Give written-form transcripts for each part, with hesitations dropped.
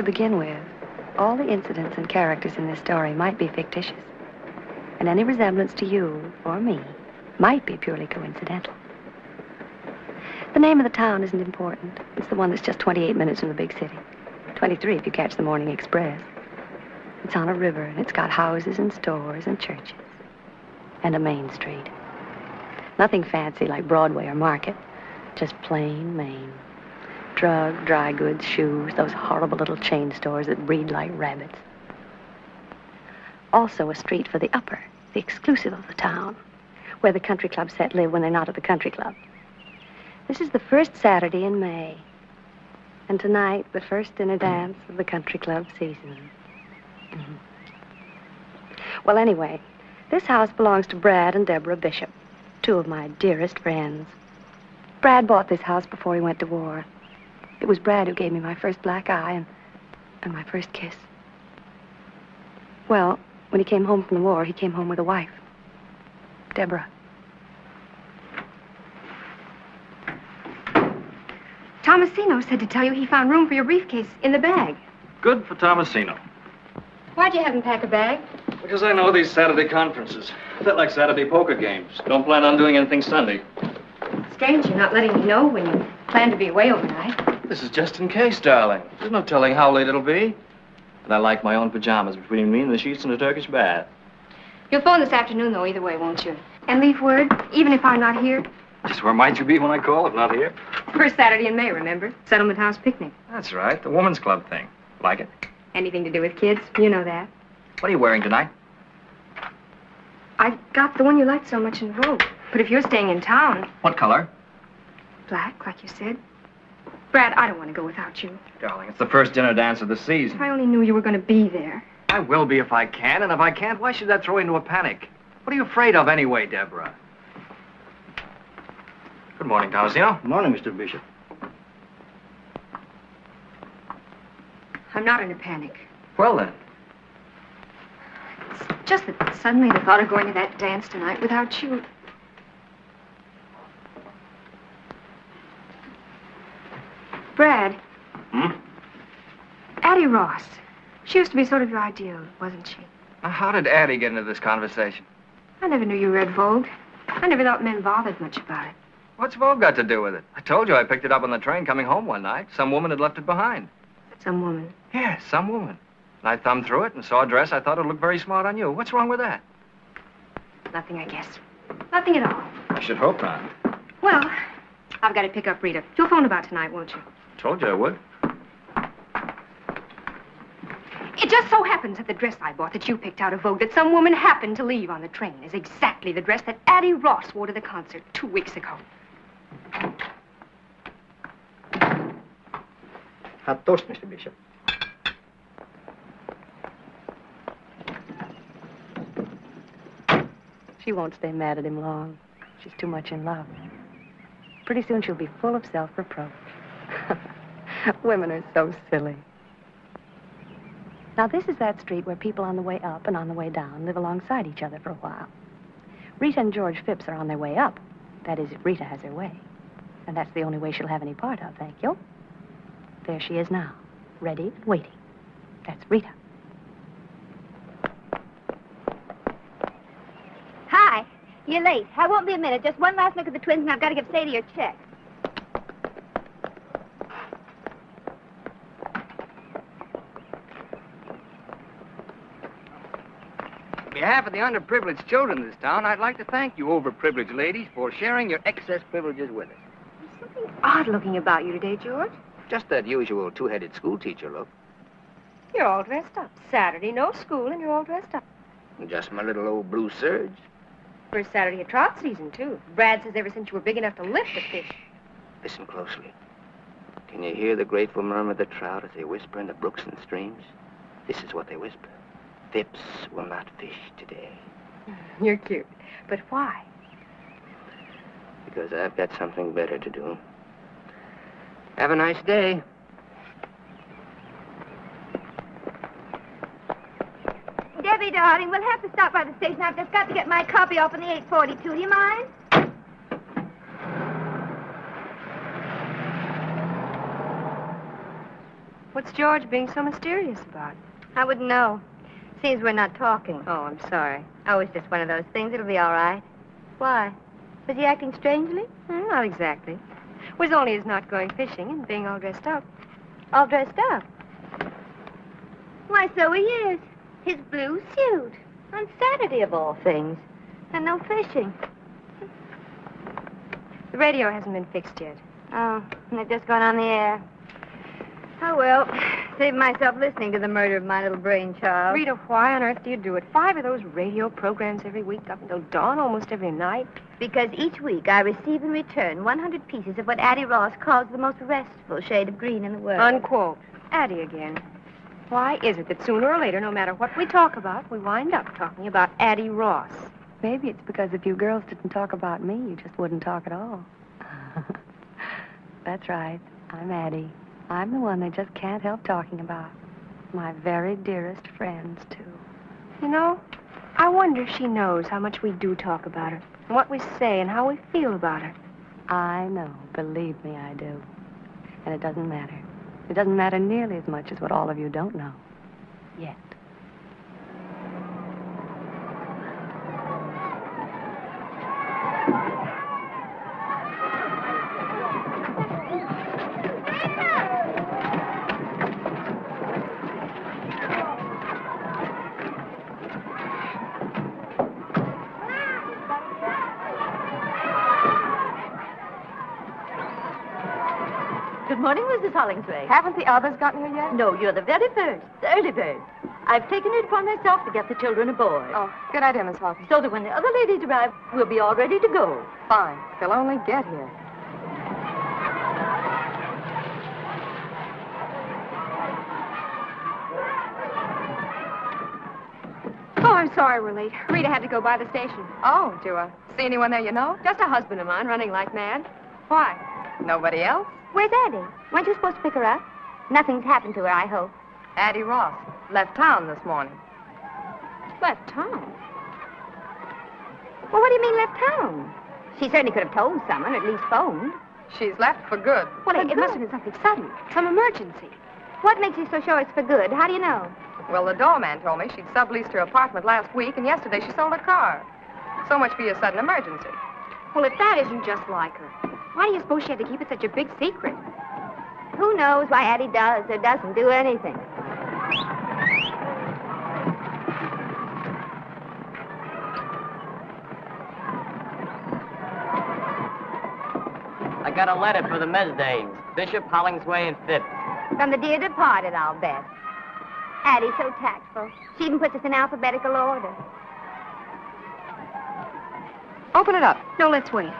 To begin with, all the incidents and characters in this story might be fictitious. And any resemblance to you or me might be purely coincidental. The name of the town isn't important. It's the one that's just 28 minutes from the big city. 23 if you catch the morning express. It's on a river, and it's got houses and stores and churches. And a main street. Nothing fancy like Broadway or Market. Just plain Maine. Drug, dry goods, shoes, those horrible little chain stores that breed like rabbits. Also a street for the upper, the exclusive of the town, where the country club set live when they're not at the country club. This is the first Saturday in May. And tonight, the first dinner dance of the country club season. Mm-hmm. Well, anyway, this house belongs to Brad and Deborah Bishop, two of my dearest friends. Brad bought this house before he went to war. It was Brad who gave me my first black eye and my first kiss. Well, when he came home from the war, he came home with a wife, Deborah. Tomasino said to tell you he found room for your briefcase in the bag. Good for Tomasino. Why'd you have him pack a bag? Because I know these Saturday conferences. They're like Saturday poker games. Don't plan on doing anything Sunday. Strange you're not letting me know when you plan to be away overnight. This is just in case, darling. There's no telling how late it'll be. And I like my own pajamas between me and the sheets in a Turkish bath. You'll phone this afternoon, though, either way, won't you? And leave word, even if I'm not here? Just where might you be when I call, if not here? First Saturday in May, remember? Settlement House picnic. That's right, the women's club thing. Like it? Anything to do with kids, you know that. What are you wearing tonight? I got the one you liked so much in Vogue. But if you're staying in town... What color? Black, like you said. Brad, I don't want to go without you. Darling, it's the first dinner dance of the season. If I only knew you were going to be there. I will be if I can, and if I can't, why should that throw you into a panic? What are you afraid of anyway, Deborah? Good morning, Tomasino. Good morning, Mr. Bishop. I'm not in a panic. Well, then. It's just that suddenly the thought of going to that dance tonight without you... Brad. Hmm? Addie Ross. She used to be sort of your ideal, wasn't she? Now, how did Addie get into this conversation? I never knew you read Vogue. I never thought men bothered much about it. What's Vogue got to do with it? I told you I picked it up on the train coming home one night. Some woman had left it behind. Some woman. Yes, some woman. And I thumbed through it and saw a dress I thought would look very smart on you. What's wrong with that? Nothing, I guess. Nothing at all. I should hope not. Well, I've got to pick up Rita. You'll phone about tonight, won't you? Told you I would. It just so happens that the dress I bought that you picked out of Vogue that some woman happened to leave on the train is exactly the dress that Addie Ross wore to the concert 2 weeks ago. Hot toast, Mr. Bishop. She won't stay mad at him long. She's too much in love. Pretty soon she'll be full of self-reproach. Women are so silly. Now, this is that street where people on the way up and on the way down live alongside each other for a while. Rita and George Phipps are on their way up. That is, if Rita has her way. And that's the only way she'll have any part of, thank you. There she is now, ready and waiting. That's Rita. Hi. You're late. I won't be a minute. Just one last look at the twins, and I've got to give Sadie your check. On behalf of the underprivileged children in this town, I'd like to thank you overprivileged ladies for sharing your excess privileges with us. There's something odd-looking about you today, George. Just that usual two-headed schoolteacher look. You're all dressed up. Saturday, no school, and you're all dressed up. And just my little old blue serge. First Saturday of trout season, too. Brad says ever since you were big enough to lift a fish. Listen closely. Can you hear the grateful murmur of the trout as they whisper in the brooks and streams? This is what they whisper. Phipps will not fish today. You're cute. But why? Because I've got something better to do. Have a nice day. Debbie, darling, we'll have to stop by the station. I've just got to get my copy off in the 842. Do you mind? What's George being so mysterious about? I wouldn't know. Seems we're not talking. Oh, I'm sorry. Oh, it's just one of those things. It'll be all right. Why? Was he acting strangely? Not exactly. It was only his not going fishing and being all dressed up. All dressed up? Why, so he is. His blue suit. On Saturday, of all things. And no fishing. The radio hasn't been fixed yet. Oh, and they've just gone on the air. Oh, well, save myself listening to the murder of my little brainchild. Rita, why on earth do you do it? 5 of those radio programs every week up until dawn almost every night. Because each week I receive in return 100 pieces of what Addie Ross calls the most restful shade of green in the world. Unquote. Addie again. Why is it that sooner or later, no matter what we talk about, we wind up talking about Addie Ross? Maybe it's because if you girls didn't talk about me, you just wouldn't talk at all. That's right. I'm Addie. I'm the one they just can't help talking about. My very dearest friends, too. You know, I wonder if she knows how much we do talk about her, and what we say and how we feel about her. I know. Believe me, I do. And it doesn't matter. It doesn't matter nearly as much as what all of you don't know. Yet. Good morning, Mrs. Hollingsworth. Haven't the others gotten here yet? No, you're the very first, the early bird. I've taken it upon myself to get the children aboard. Oh, good idea, Miss Hawkins. So that when the other ladies arrive, we'll be all ready to go. Fine. If they'll only get here. Oh, I'm sorry we're late. Rita had to go by the station. Oh, do I see anyone there you know? Just a husband of mine running like mad. Why? Nobody else? Where's Addie? Weren't you supposed to pick her up? Nothing's happened to her, I hope. Addie Ross left town this morning. Left town. Well, what do you mean left town? She certainly could have told someone, or at least phoned. She's left for good. Well, it must have been something sudden. Some emergency. What makes you so sure it's for good? How do you know? Well, the doorman told me she'd subleased her apartment last week, and yesterday she sold her car. So much for your sudden emergency. Well, if that isn't just like her, why do you suppose she had to keep it such a big secret? Who knows why Addie does or doesn't do anything? I got a letter for the Mesdames, Bishop, Hollingsway, and Phipps. From the dear departed, I'll bet. Addie's so tactful. She even puts us in alphabetical order. Open it up. No, let's wait.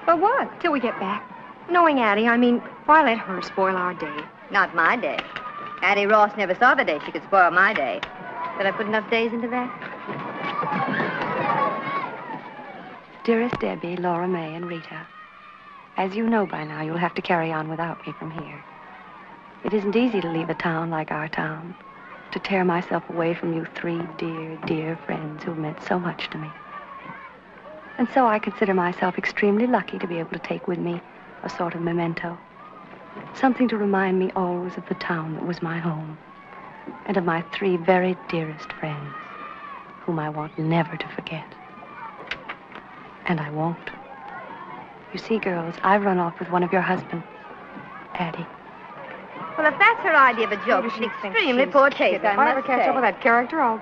But what? Till we get back. Knowing Addie, I mean, why let her spoil our day? Not my day. Addie Ross never saw the day she could spoil my day. Did I put enough days into that? Dearest Debbie, Laura May, and Rita, as you know by now, you'll have to carry on without me from here. It isn't easy to leave a town like our town, to tear myself away from you 3 dear, dear friends who've meant so much to me. And so I consider myself extremely lucky to be able to take with me a sort of memento, something to remind me always of the town that was my home, and of my 3 very dearest friends, whom I want never to forget. And I won't. You see, girls, I've run off with one of your husbands, Addie. Well, if that's her idea of a joke, it's extremely poor taste, If I ever catch up with that character, I'll...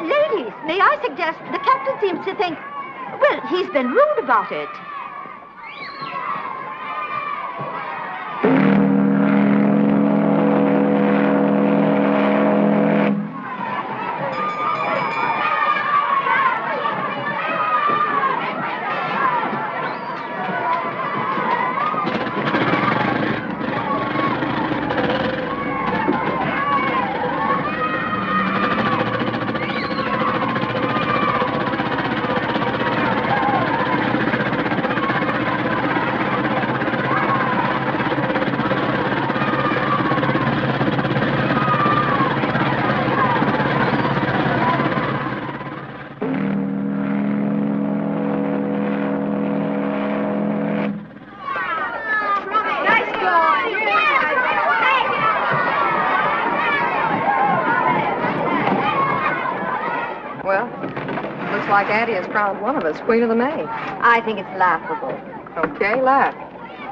Ladies, may I suggest the captain seems to think, well, he's been rude about it. like Addie has crowned one of us Queen of the May. I think it's laughable. Okay, laugh.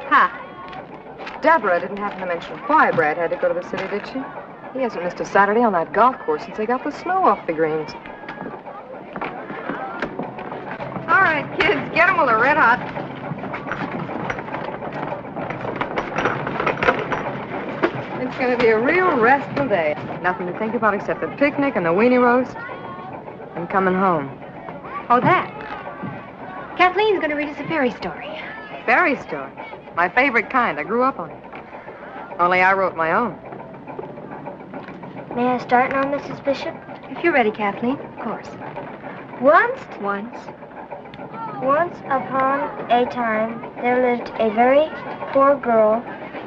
Ha! Deborah didn't happen to mention why Brad had to go to the city, did she? He hasn't missed a Saturday on that golf course since they got the snow off the greens. All right, kids, get them while they're red hot. It's going to be a real restful day. Nothing to think about except the picnic and the weenie roast and coming home. Oh, that. Kathleen's going to read us a fairy story. Fairy story. My favorite kind. I grew up on it. Only I wrote my own. May I start now, Mrs. Bishop? If you're ready, Kathleen, of course. Once upon a time, there lived a very poor girl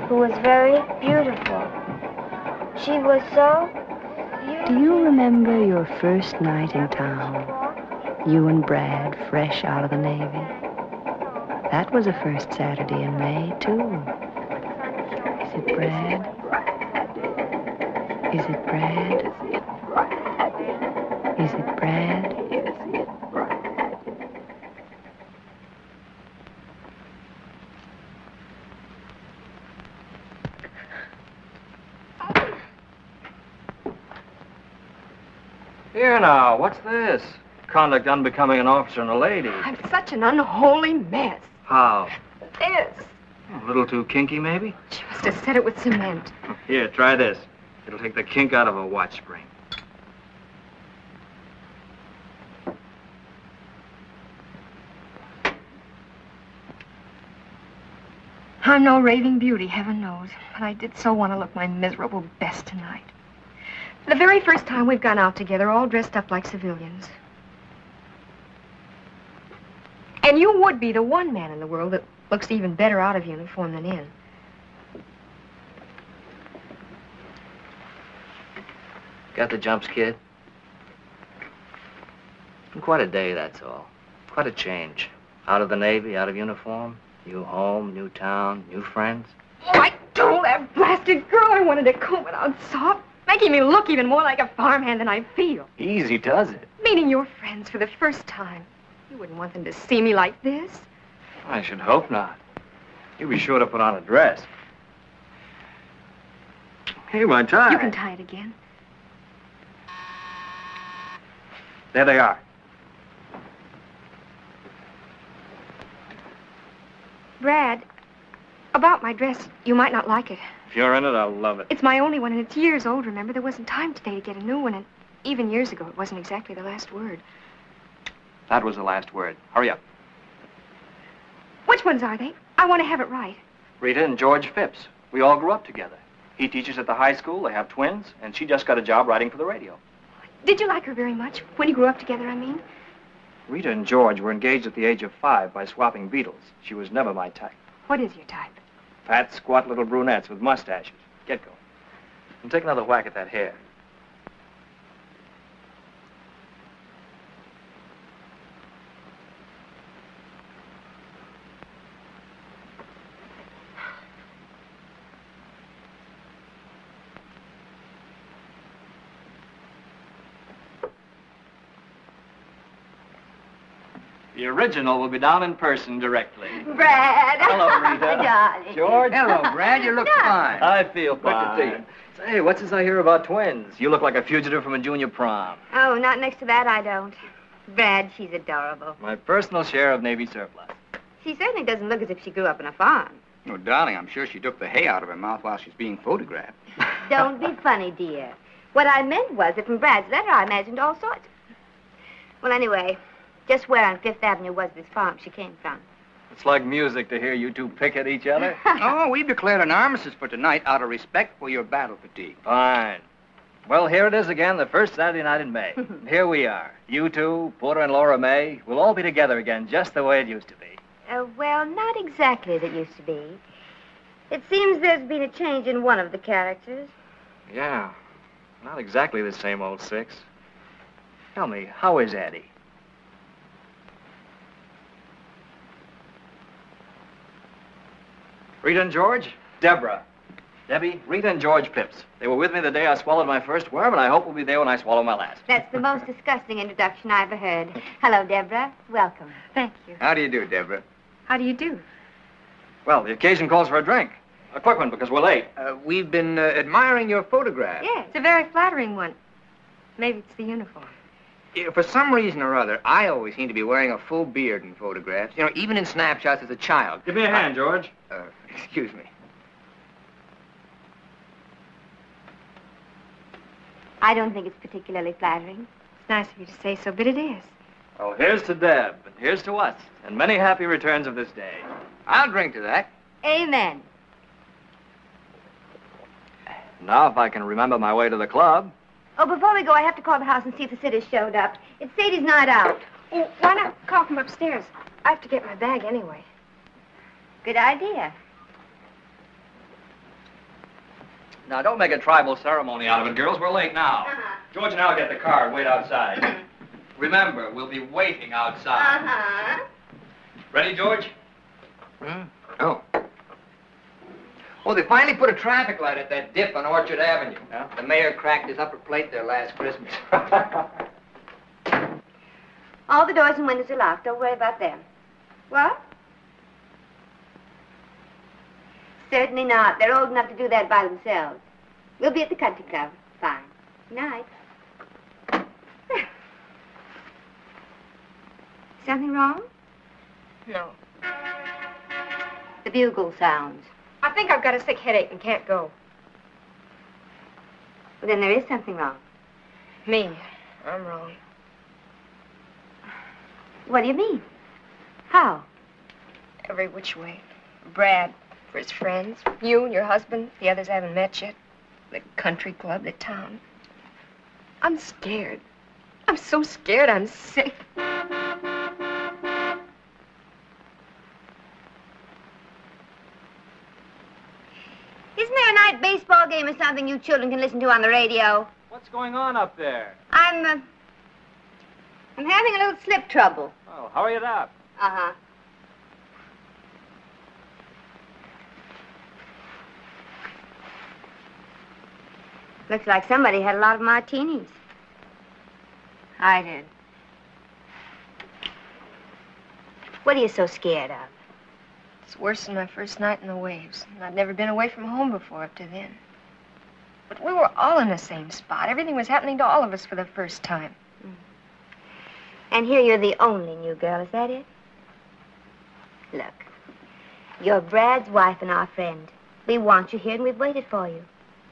who was very beautiful. She was so beautiful. Do you remember your first night in town? You and Brad, fresh out of the Navy. That was a first Saturday in May, too. Is it Brad? Is it Brad? Is it Brad? Here now, what's this? Conduct unbecoming an officer and a lady. I'm such an unholy mess. How? This. A little too kinky, maybe? She must have set it with cement. Here, try this. It'll take the kink out of a watch spring. I'm no raving beauty, heaven knows, but I did so want to look my miserable best tonight. The very first time we've gone out together, all dressed up like civilians. And you would be the one man in the world that looks even better out of uniform than in. Got the jumps, kid? Been quite a day, that's all. Quite a change. Out of the Navy, out of uniform, new home, new town, new friends. Oh, I told that blasted girl I wanted to comb it out soft, making me look even more like a farmhand than I feel. Easy does it. Meeting your friends for the first time. You wouldn't want them to see me like this. I should hope not. You'll be sure to put on a dress. Hey, my tie. You can tie it again. There they are. Brad, about my dress, you might not like it. If you're in it, I'll love it. It's my only one, and it's years old, remember? There wasn't time today to get a new one, and even years ago, it wasn't exactly the last word. That was the last word. Hurry up. Which ones are they? I want to have it right. Rita and George Phipps. We all grew up together. He teaches at the high school, they have twins, and she just got a job writing for the radio. Did you like her very much? When you grew up together, I mean? Rita and George were engaged at the age of 5 by swapping beetles. She was never my type. What is your type? Fat, squat little brunettes with mustaches. Get going. And take another whack at that hair. The original will be down in person directly. Brad. Hello, Rita. Darling. George. Hello, Brad. You look fine. I feel fine. Good to see you. Say, what's this I hear about twins? You look like a fugitive from a junior prom. Oh, not next to that, I don't. Brad, she's adorable. My personal share of Navy surplus. She certainly doesn't look as if she grew up on a farm. Oh, darling, I'm sure she took the hay out of her mouth while she's being photographed. Don't be funny, dear. What I meant was that from Brad's letter, I imagined all sorts. Well, anyway, just where on Fifth Avenue was this farm she came from? It's like music to hear you two pick at each other. Oh, we've declared an armistice for tonight out of respect for your battle fatigue. Fine. Well, here it is again, the first Saturday night in May. Here we are. You two, Porter and Laura May, we'll all be together again just the way it used to be. Well, not exactly as it used to be. It seems there's been a change in one of the characters. Yeah, not exactly the same old six. Tell me, how is Addie? Rita and George? Deborah. Debbie, Rita and George Pips. They were with me the day I swallowed my first worm, and I hope we'll be there when I swallow my last. That's the most disgusting introduction I ever heard. Hello, Deborah. Welcome. Thank you. How do you do, Deborah? How do you do? Well, the occasion calls for a drink. A quick one, because we're late. We've been admiring your photograph. Yes, it's a very flattering one. Maybe it's the uniform. Yeah, for some reason or other, I always seem to be wearing a full beard in photographs. You know, even in snapshots as a child. Give me a hand, George. Excuse me. I don't think it's particularly flattering. It's nice of you to say so, but it is. Oh, here's to Deb, and here's to us, and many happy returns of this day. I'll drink to that. Amen. Now, if I can remember my way to the club. Oh, before we go, I have to call the house and see if the sitters showed up. It's Sadie's night out. Oh, why not call from upstairs? I have to get my bag anyway. Good idea. Now, don't make a tribal ceremony out of it, girls. We're late now. George and I'll get the car and wait outside. Remember, we'll be waiting outside. Ready, George? Oh. Oh, they finally put a traffic light at that dip on Orchard Avenue. Yeah? The mayor cracked his upper plate there last Christmas. All the doors and windows are locked. Don't worry about them. What? Certainly not. They're old enough to do that by themselves. We'll be at the country club. Fine. Night. Something wrong? No. The bugle sounds. I think I've got a sick headache and can't go. Well, then there is something wrong. Me. I'm wrong. What do you mean? How? Every which way. Brad, for his friends. You and your husband. The others I haven't met yet. The country club, the town. I'm scared. I'm so scared I'm sick. Isn't there a night baseball game or something you children can listen to on the radio? What's going on up there? I'm having a little slip trouble. Oh, hurry it up. Uh-huh. Looks like somebody had a lot of martinis. I did. What are you so scared of? It's worse than my first night in the waves. And I'd never been away from home before up to then. But we were all in the same spot. Everything was happening to all of us for the first time. And here you're the only new girl, is that it? Look, you're Brad's wife and our friend. We want you here and we've waited for you.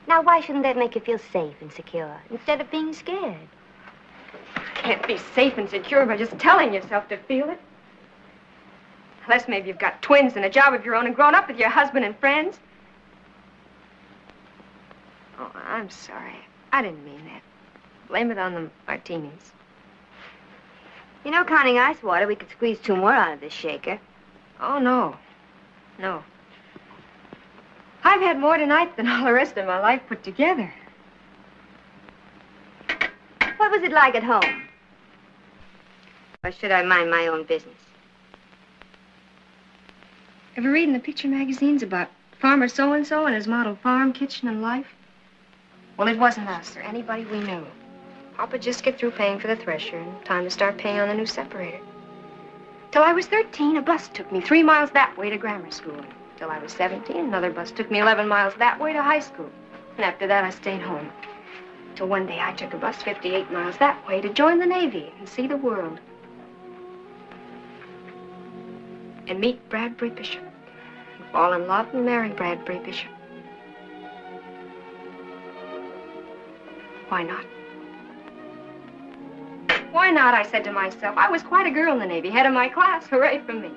Now, why shouldn't that make you feel safe and secure instead of being scared? Can't be safe and secure by just telling yourself to feel it. Unless maybe you've got twins and a job of your own and grown up with your husband and friends. Oh, I'm sorry. I didn't mean that. Blame it on the martinis. You know, counting ice water, we could squeeze 2 more out of this shaker. Oh, no. No. I've had more tonight than all the rest of my life put together. What was it like at home? Or should I mind my own business? Ever read in the picture magazines about Farmer so-and-so and his model farm, kitchen, and life? Well, it wasn't us or anybody we knew. Papa just get through paying for the thresher and time to start paying on the new separator. Till I was 13, a bus took me 3 miles that way to grammar school. Till I was 17, another bus took me 11 miles that way to high school. And after that, I stayed home. Till one day, I took a bus 58 miles that way to join the Navy and see the world. And meet Bradbury Bishop. And fall in love and marry Bradbury Bishop. Why not? Why not, I said to myself. I was quite a girl in the Navy, head of my class. Hooray for me.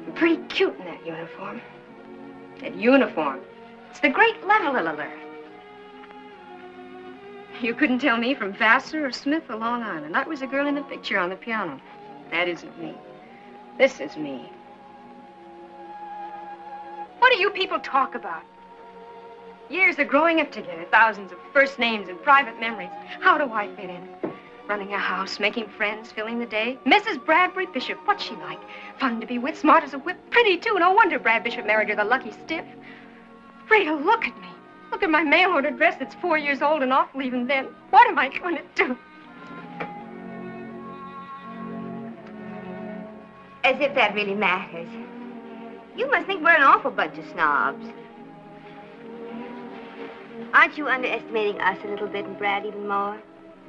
I'm pretty cute in that uniform. That uniform. It's the great leveler. You couldn't tell me from Vassar or Smith or Long Island. I was a girl in the picture on the piano. That isn't me. This is me. What do you people talk about? Years of growing up together, thousands of first names and private memories. How do I fit in? Running a house, making friends, filling the day. Mrs. Bradbury Bishop, what's she like? Fun to be with, smart as a whip, pretty too. No wonder Brad Bishop married her, the lucky stiff. afraid to look at me. Look at my mail-order dress that's 4 years old and awful even then. What am I going to do? As if that really matters. You must think we're an awful bunch of snobs. Aren't you underestimating us a little bit and Brad even more?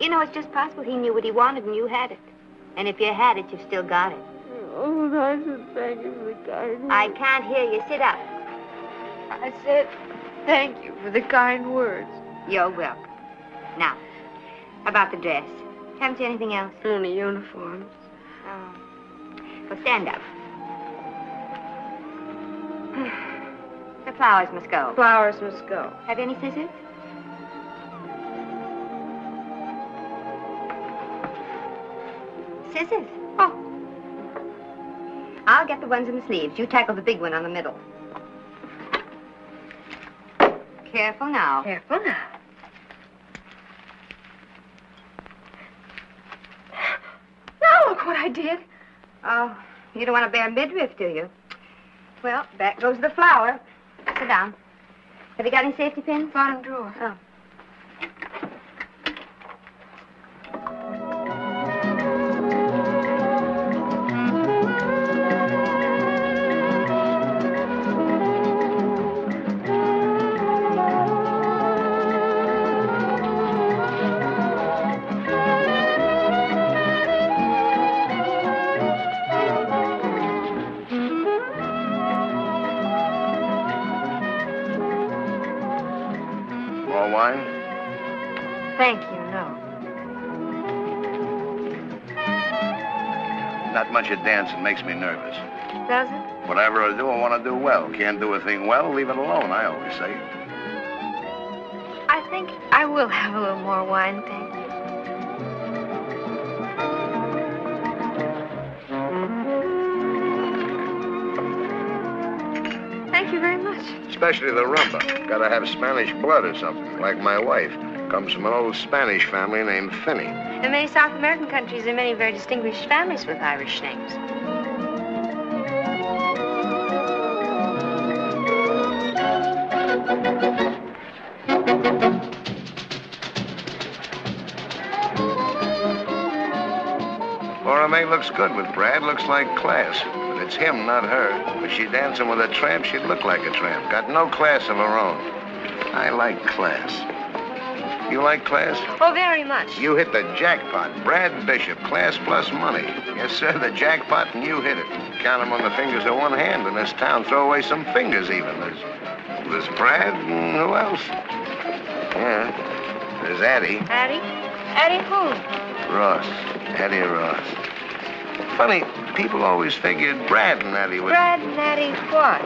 You know, it's just possible he knew what he wanted and you had it. And if you had it, you've still got it. Oh, I should thank you for the kind. I can't hear you. Sit up. I said thank you for the kind words. You're welcome. Now, about the dress. Haven't you anything else? Only uniforms. Oh. Well, stand up. The flowers must go. Flowers must go. Have you any scissors? Scissors? Oh. I'll get the ones in the sleeves. You tackle the big one on the middle. Careful now. Careful now. Now look what I did. Oh, you don't want to bear midriff, do you? Well, back goes the flower. Sit down. Have you got any safety pins? Bottom drawer. Oh. Thank you, no. Not much of dancing makes me nervous. Does it? Whatever I do, I want to do well. Can't do a thing well, leave it alone, I always say. I think I will have a little more wine, thank you. Thank you very much. Especially the rumba. Gotta have Spanish blood or something, like my wife. Comes from an old Spanish family named Finney. In many South American countries, there are many very distinguished families with Irish names. Laura May looks good with Brad, looks like class. But it's him, not her. If she dancing with a tramp, she'd look like a tramp. Got no class of her own. I like class. You like class? Oh, very much. You hit the jackpot. Brad Bishop, class plus money. Yes, sir, the jackpot, and you hit it. Count them on the fingers of one hand in this town. Throw away some fingers, even. There's Brad, and who else? Yeah, there's Addie. Addie? Addie who? Ross. Addie Ross. Funny, people always figured Brad and Addie would... Brad and Addie what?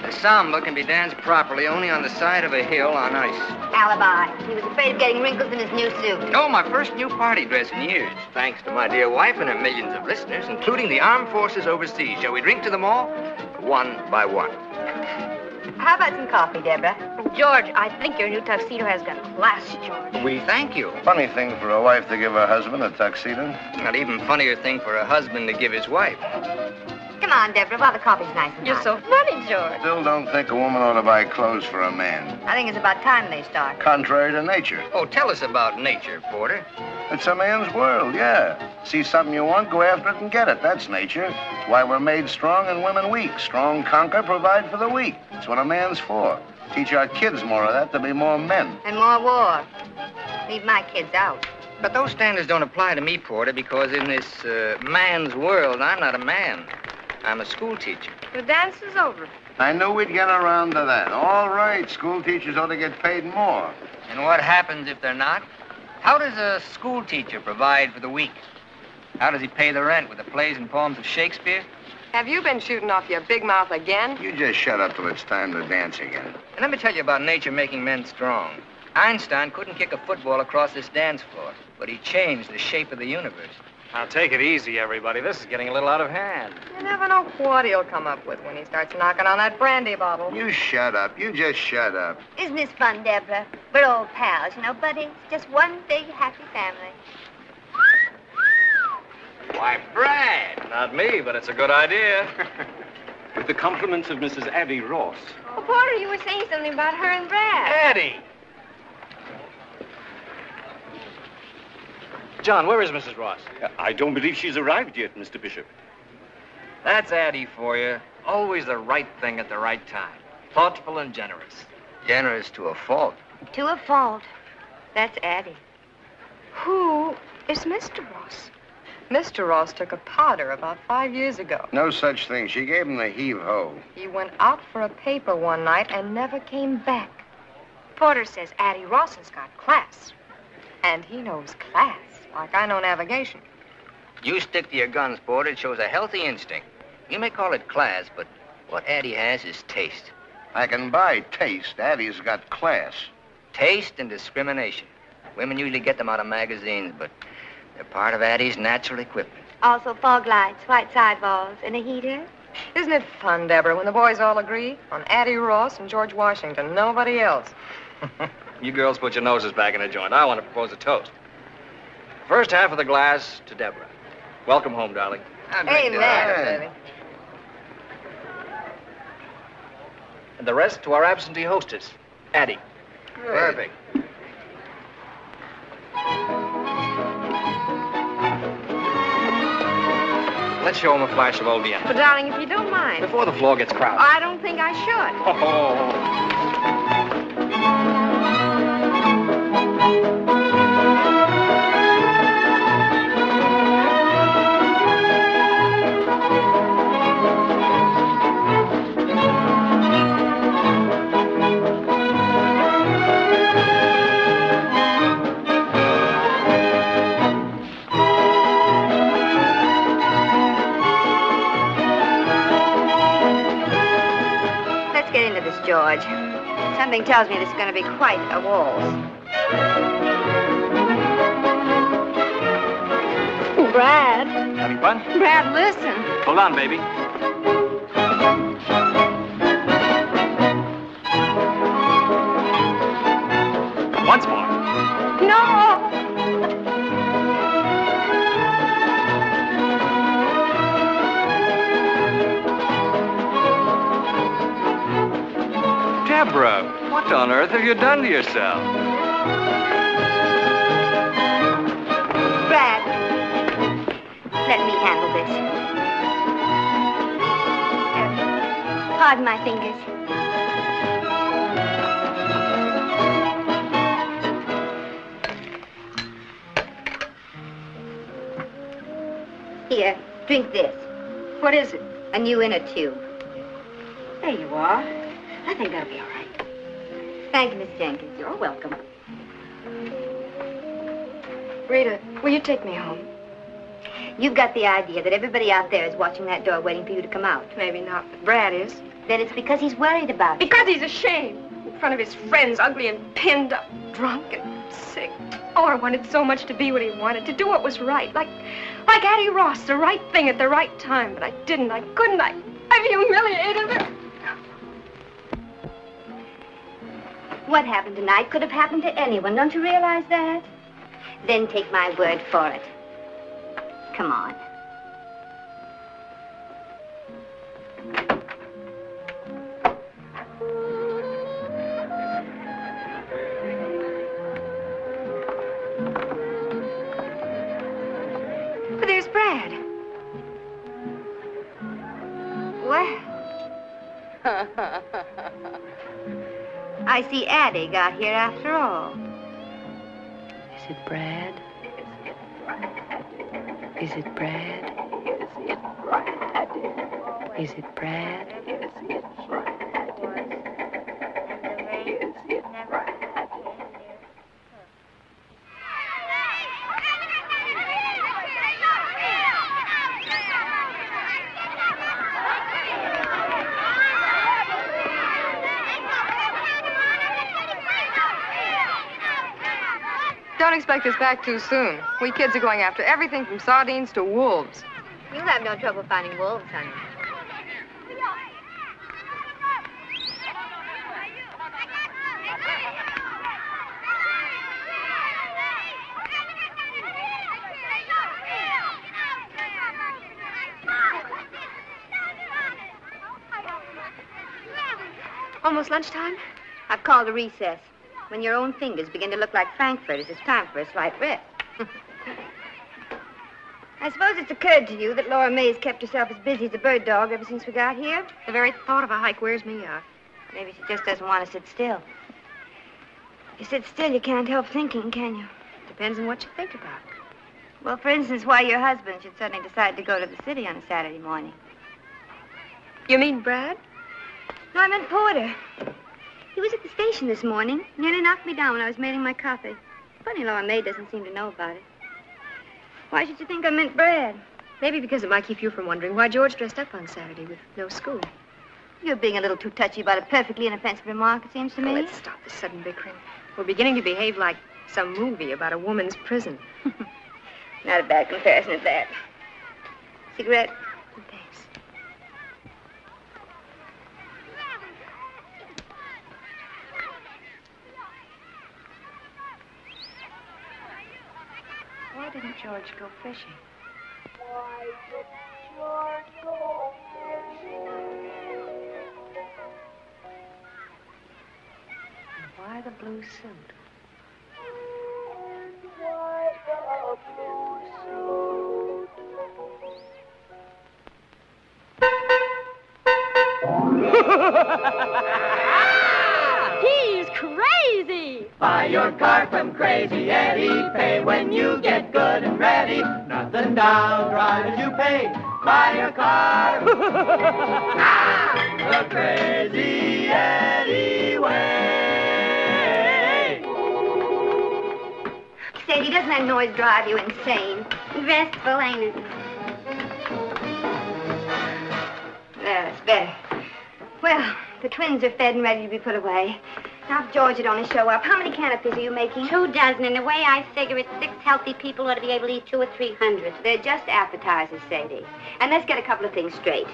The samba can be danced properly only on the side of a hill on ice. Alibi. He was afraid of getting wrinkles in his new suit. Oh, my first new party dress in years. Thanks to my dear wife and her millions of listeners, including the armed forces overseas. Shall we drink to them all? One by one. How about some coffee, Deborah? George, I think your new tuxedo has got class, George. We thank you. Funny thing for a wife to give her husband a tuxedo. Not even funnier thing for a husband to give his wife. Come on, Deborah, while the coffee's nice and You're hot. so funny, George. Still don't think a woman ought to buy clothes for a man. I think it's about time they start. Contrary to nature. Oh, tell us about nature, Porter. It's a man's world, yeah. See something you want, go after it and get it. That's nature. It's why we're made strong and women weak. Strong conquer, provide for the weak. That's what a man's for. Teach our kids more of that to be more men. And more war. Leave my kids out. But those standards don't apply to me, Porter, because in this man's world, I'm not a man. I'm a school teacher. The dance is over. I knew we'd get around to that. All right, school teachers ought to get paid more. And what happens if they're not? How does a school teacher provide for the weak? How does he pay the rent with the plays and poems of Shakespeare? Have you been shooting off your big mouth again? You just shut up till it's time to dance again. And let me tell you about nature making men strong. Einstein couldn't kick a football across this dance floor, but he changed the shape of the universe. Now, take it easy, everybody. This is getting a little out of hand. You never know what he'll come up with when he starts knocking on that brandy bottle. You shut up. You just shut up. Isn't this fun, Deborah? We're old pals, you know, buddy. It's just one big happy family. Why, Brad. Not me, but it's a good idea. With the compliments of Mrs. Addie Ross. Oh, Porter, you were saying something about her and Brad. Addie! John, where is Mrs. Ross? I don't believe she's arrived yet, Mr. Bishop. That's Addie for you. Always the right thing at the right time. Thoughtful and generous. Generous to a fault. To a fault. That's Addie. Who is Mr. Ross? Mr. Ross took a powder about 5 years ago. No such thing. She gave him the heave-ho. He went out for a paper one night and never came back. Porter says Addie Ross has got class. And he knows class, like I know navigation. You stick to your guns, Porter. It shows a healthy instinct. You may call it class, but what Addie has is taste. I can buy taste. Addie's got class. Taste and discrimination. Women usually get them out of magazines, but they're part of Addie's natural equipment. Also fog lights, white sidewalls, and a heater. Isn't it fun, Deborah, when the boys all agree on Addie Ross and George Washington, nobody else? You girls put your noses back in a joint. I want to propose a toast. First half of the glass to Deborah. Welcome home, darling. Amen, baby. And the rest to our absentee hostess, Addie. Perfect. Let's show him a flash of old Vienna. But, darling, if you don't mind. Before the floor gets crowded. I don't think I should. Oh. George. Something tells me this is going to be quite a waltz. Brad. Having fun? Brad, listen. Hold on, baby. Once more. No! Deborah, what on earth have you done to yourself? Brad, let me handle this. Pardon my fingers. Here, drink this. What is it? A new inner tube. There you are. I think that'll be all right. Thank you, Miss Jenkins. You're welcome. Rita, will you take me home? You've got the idea that everybody out there is watching that door waiting for you to come out. Maybe not, but Brad is. Then it's because he's worried about you. Because he's ashamed. In front of his friends, ugly and pinned up, drunk and sick. Oh, I wanted so much to be what he wanted, to do what was right. Like Addie Ross, the right thing at the right time. But I didn't, I couldn't, I've humiliated her. What happened tonight could have happened to anyone. Don't you realize that? Then take my word for it. Come on. But there's Brad. Well. I see Addie got here after all. Is it Brad? Is it Brad? Is it Brad? Don't expect us back too soon. We kids are going after everything from sardines to wolves. You'll have no trouble finding wolves, honey. Almost lunchtime? I've called a recess. When your own fingers begin to look like frankfurters, it's time for a slight rest. I suppose it's occurred to you that Laura May's kept herself as busy as a bird dog ever since we got here. The very thought of a hike wears me out. Maybe she just doesn't want to sit still. If you sit still, you can't help thinking, can you? Depends on what you think about. Well, for instance, why your husband should suddenly decide to go to the city on a Saturday morning. You mean Brad? No, I meant Porter. He was at the station this morning. Nearly knocked me down when I was mailing my copy. Funny Laura May doesn't seem to know about it. Why should you think I meant Brad? Maybe because it might keep you from wondering why George dressed up on Saturday with no school. You're being a little too touchy about a perfectly inoffensive remark, it seems to me. Let's stop this sudden bickering. We're beginning to behave like some movie about a woman's prison. Not a bad comparison at that. Cigarette? Thanks. Why didn't George go fishing? Why did George go fishing? And why the blue suit? Why the blue suit? He's crazy! Buy your car from Crazy Eddie. Pay when you get good and ready. Nothing down, drive as you pay. Buy your car the Crazy Eddie way. Sadie, doesn't that noise drive you insane? Restful, ain't it? There, it's better. Well, the twins are fed and ready to be put away. Now, if George would only show up, how many canopies are you making? 2 dozen, and the way I figure it, 6 healthy people ought to be able to eat 200 or 300. They're just appetizers, Sadie. And let's get a couple of things straight.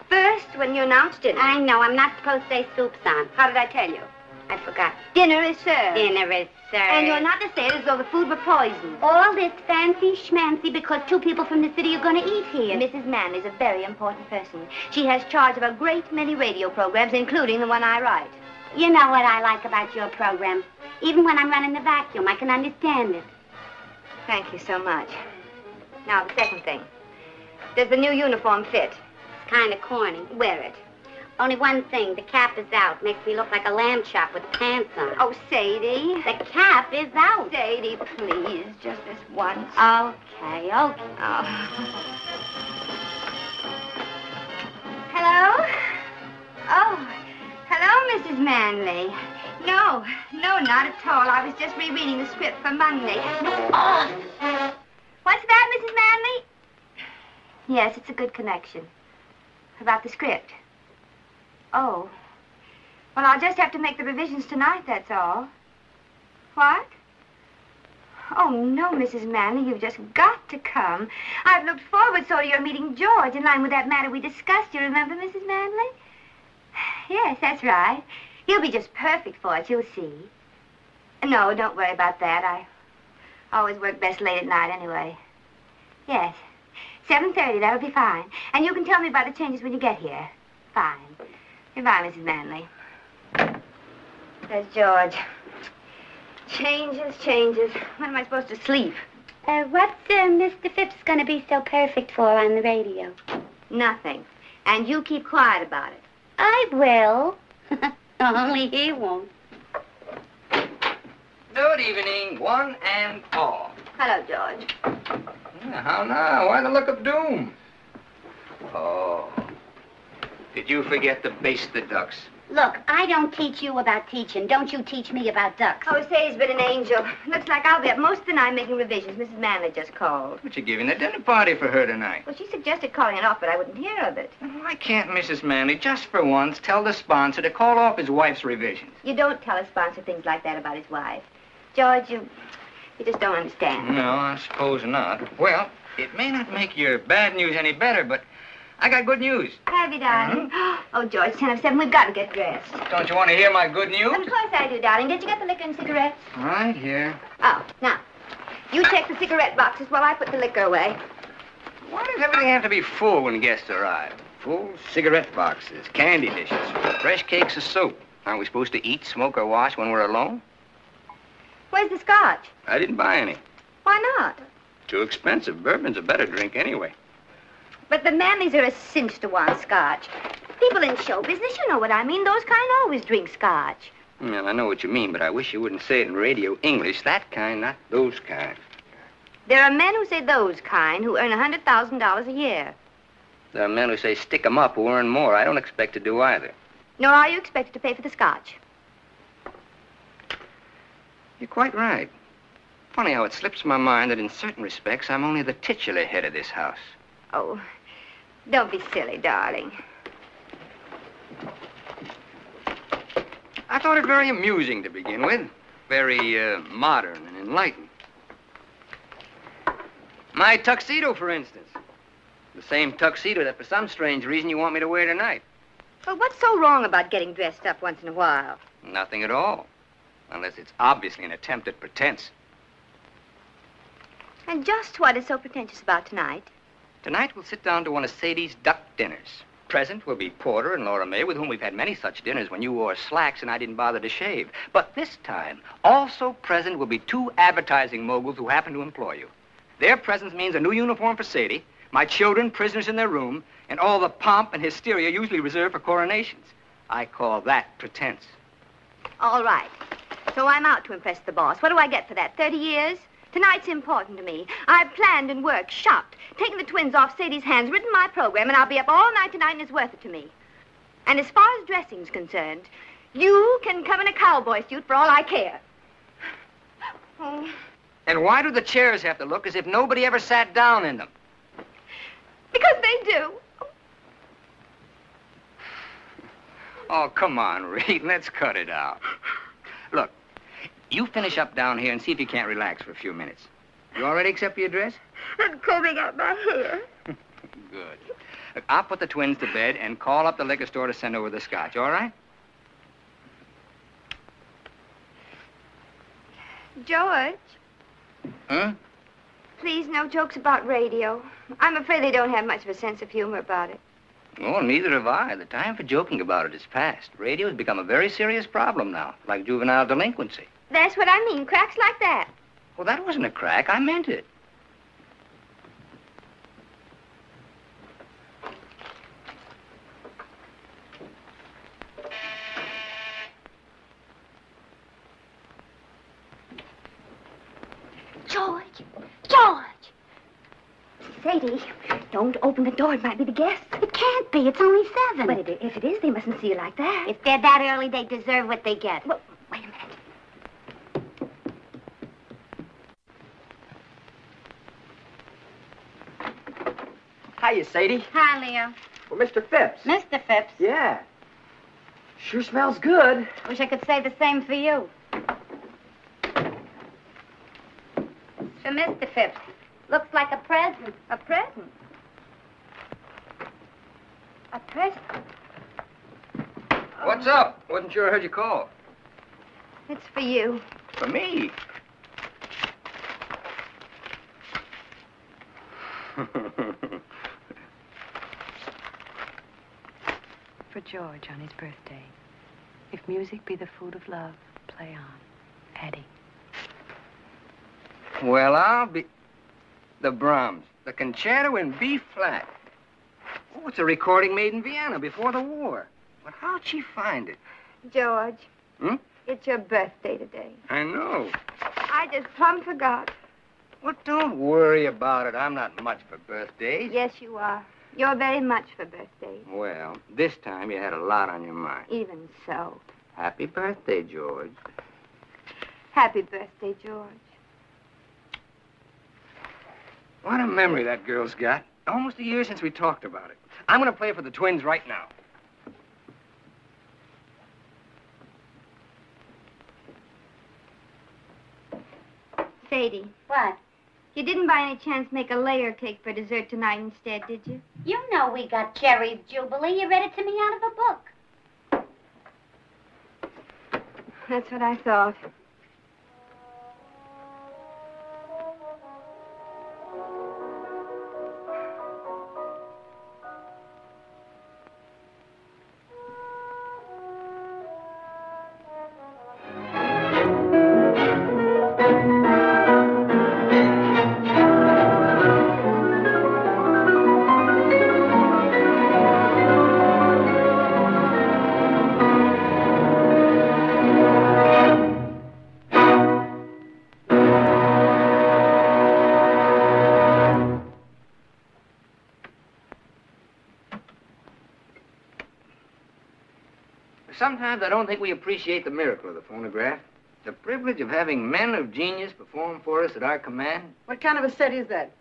First, when you announced dinner... I know, I'm not supposed to say soup's on. How did I tell you? I forgot. Dinner is served. Dinner is served. And you're not to say it as though the food were poisoned. All this fancy schmancy because 2 people from the city are going to eat here. Mrs. Manley's a very important person. She has charge of a great many radio programs, including the one I write. You know what I like about your program. Even when I'm running the vacuum, I can understand it. Thank you so much. Now, the second thing. Does the new uniform fit? It's kind of corny. Wear it. Only one thing, the cap is out. Makes me look like a lamb chop with pants on. Oh, Sadie. The cap is out. Sadie, please, just this once. Okay. Oh. Hello? Oh, hello, Mrs. Manley. No, not at all. I was just rereading the script for Monday. No. Oh. What's that, Mrs. Manley? Yes, it's a good connection. About the script. Oh. Well, I'll just have to make the revisions tonight, that's all. What? Oh, no, Mrs. Manley, you've just got to come. I've looked forward so to your meeting George in line with that matter we discussed. You remember, Mrs. Manley? Yes, that's right. He'll be just perfect for it, you'll see. No, don't worry about that. I always work best late at night anyway. Yes, 7:30, that'll be fine. And you can tell me about the changes when you get here. Fine. Goodbye, Mrs. Manley. There's George. Changes. When am I supposed to sleep? What's Mr. Phipps going to be so perfect for on the radio? Nothing. And you keep quiet about it. I will. Only he won't. Good evening, one and all. Hello, George. How now? Why the look of doom? Oh. Did you forget to baste the ducks? Look, I don't teach you about teaching. Don't you teach me about ducks. Oh, Sadie's been an angel. Looks like I'll be up most of the night making revisions. Mrs. Manley just called. But you're giving a dinner party for her tonight. Well, she suggested calling it off, but I wouldn't hear of it. Why can't Mrs. Manley, just for once, tell the sponsor to call off his wife's revisions? You don't tell a sponsor things like that about his wife. George, you just don't understand. No, I suppose not. Well, it may not make your bad news any better, but I got good news. Have you, darling? Oh, George, 10 of 7. We've got to get dressed. Don't you want to hear my good news? Of course I do, darling. Did you get the liquor and cigarettes? Right here. Oh, now, you check the cigarette boxes while I put the liquor away. Why does everything have to be full when guests arrive? Full cigarette boxes, candy dishes, fresh cakes of soap. Aren't we supposed to eat, smoke, or wash when we're alone? Where's the scotch? I didn't buy any. Why not? Too expensive. Bourbon's a better drink anyway. But the Manleys are a cinch to want scotch. People in show business, you know what I mean. Those kind always drink scotch. Well, I know what you mean, but I wish you wouldn't say it in radio English. That kind, not those kind. There are men who say those kind who earn $100,000 a year. There are men who say stick 'em up who earn more. I don't expect to do either. Nor are you expected to pay for the scotch. You're quite right. Funny how it slips my mind that in certain respects I'm only the titular head of this house. Oh, don't be silly, darling. I thought it very amusing to begin with. Very modern and enlightened. My tuxedo, for instance. The same tuxedo that for some strange reason you want me to wear tonight. Well, what's so wrong about getting dressed up once in a while? Nothing at all. Unless it's obviously an attempt at pretense. And just what is so pretentious about tonight? Tonight we'll sit down to one of Sadie's duck dinners. Present will be Porter and Laura May, with whom we've had many such dinners when you wore slacks and I didn't bother to shave. But this time, also present will be 2 advertising moguls who happen to employ you. Their presence means a new uniform for Sadie, my children prisoners in their room, and all the pomp and hysteria usually reserved for coronations. I call that pretense. All right. So I'm out to impress the boss. What do I get for that? 30 years? Tonight's important to me. I've planned and worked, shopped, taken the twins off Sadie's hands, written my program, and I'll be up all night tonight, and it's worth it to me. And as far as dressing's concerned, you can come in a cowboy suit for all I care. Oh. And why do the chairs have to look as if nobody ever sat down in them? Because they do. Oh, come on, Reed. Let's cut it out. Look, you finish up down here and see if you can't relax for a few minutes. You all ready except for your dress? I'm combing out my hair. Good. Look, I'll put the twins to bed and call up the liquor store to send over the scotch, all right? George. Huh? Please, no jokes about radio. I'm afraid they don't have much of a sense of humor about it. Oh, neither have I. The time for joking about it is past. Radio has become a very serious problem now, like juvenile delinquency. That's what I mean, cracks like that. Well, that wasn't a crack. I meant it. George! George! Sadie, don't open the door. It might be the guests. It can't be. It's only 7. But if it is, they mustn't see you like that. If they're that early, they deserve what they get. Well, wait a minute. Hiya, Sadie. Hi, Leo. Well, Mr. Phipps. Mr. Phipps. Yeah. Sure smells good. Wish I could say the same for you. For Mr. Phipps. Looks like a present. A present? A present? What's up? Wasn't sure I heard you call. It's for you. For me? For George on his birthday. If music be the food of love, play on. Eddie. Well, I'll be... The Brahms. The concerto in B flat. Oh, it's a recording made in Vienna before the war. But how'd she find it? George. Hmm? It's your birthday today. I know. I just plumb forgot. Well, don't worry about it. I'm not much for birthdays. Yes, you are. You're very much for birthdays. Well, this time you had a lot on your mind. Even so. Happy birthday, George. Happy birthday, George. What a memory that girl's got. Almost a year since we talked about it. I'm going to play for the twins right now. Sadie. What? You didn't by any chance make a layer cake for dessert tonight instead, did you? You know we got Cherry's Jubilee. You read it to me out of a book. That's what I thought. sometimes I don't think we appreciate the miracle of the phonograph. The privilege of having men of genius perform for us at our command. What kind of a set is that?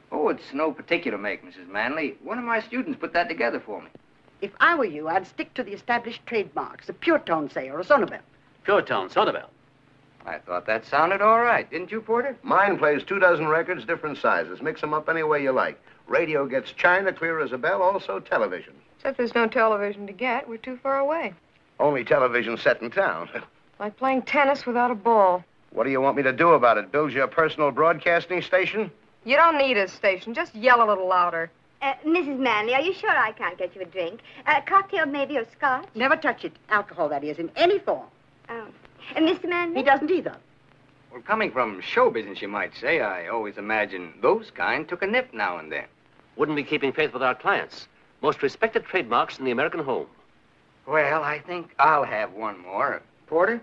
Oh, it's no particular make, Mrs. Manley. One of my students put that together for me. If I were you, I'd stick to the established trademarks, a pure tone, say, or a sonobel. Pure tone, sonobel. I thought that sounded all right, didn't you, Porter? Mine plays 24 records, different sizes. Mix them up any way you like. Radio gets china, clear as a bell, also television. Except there's no television to get. We're too far away. Only television set in town. Like playing tennis without a ball. What do you want me to do about it? Build you a personal broadcasting station? You don't need a station. Just yell a little louder. Mrs. Manley, are you sure I can't get you a drink? A cocktail, maybe, or scotch? Never touch it. Alcohol, that is, in any form. Oh. And Mr. Manley? He doesn't either. Well, coming from show business, you might say, I always imagine those kind took a nip now and then. Wouldn't be keeping faith with our clients. Most respected trademarks in the American home. Well, I think I'll have one more. Porter?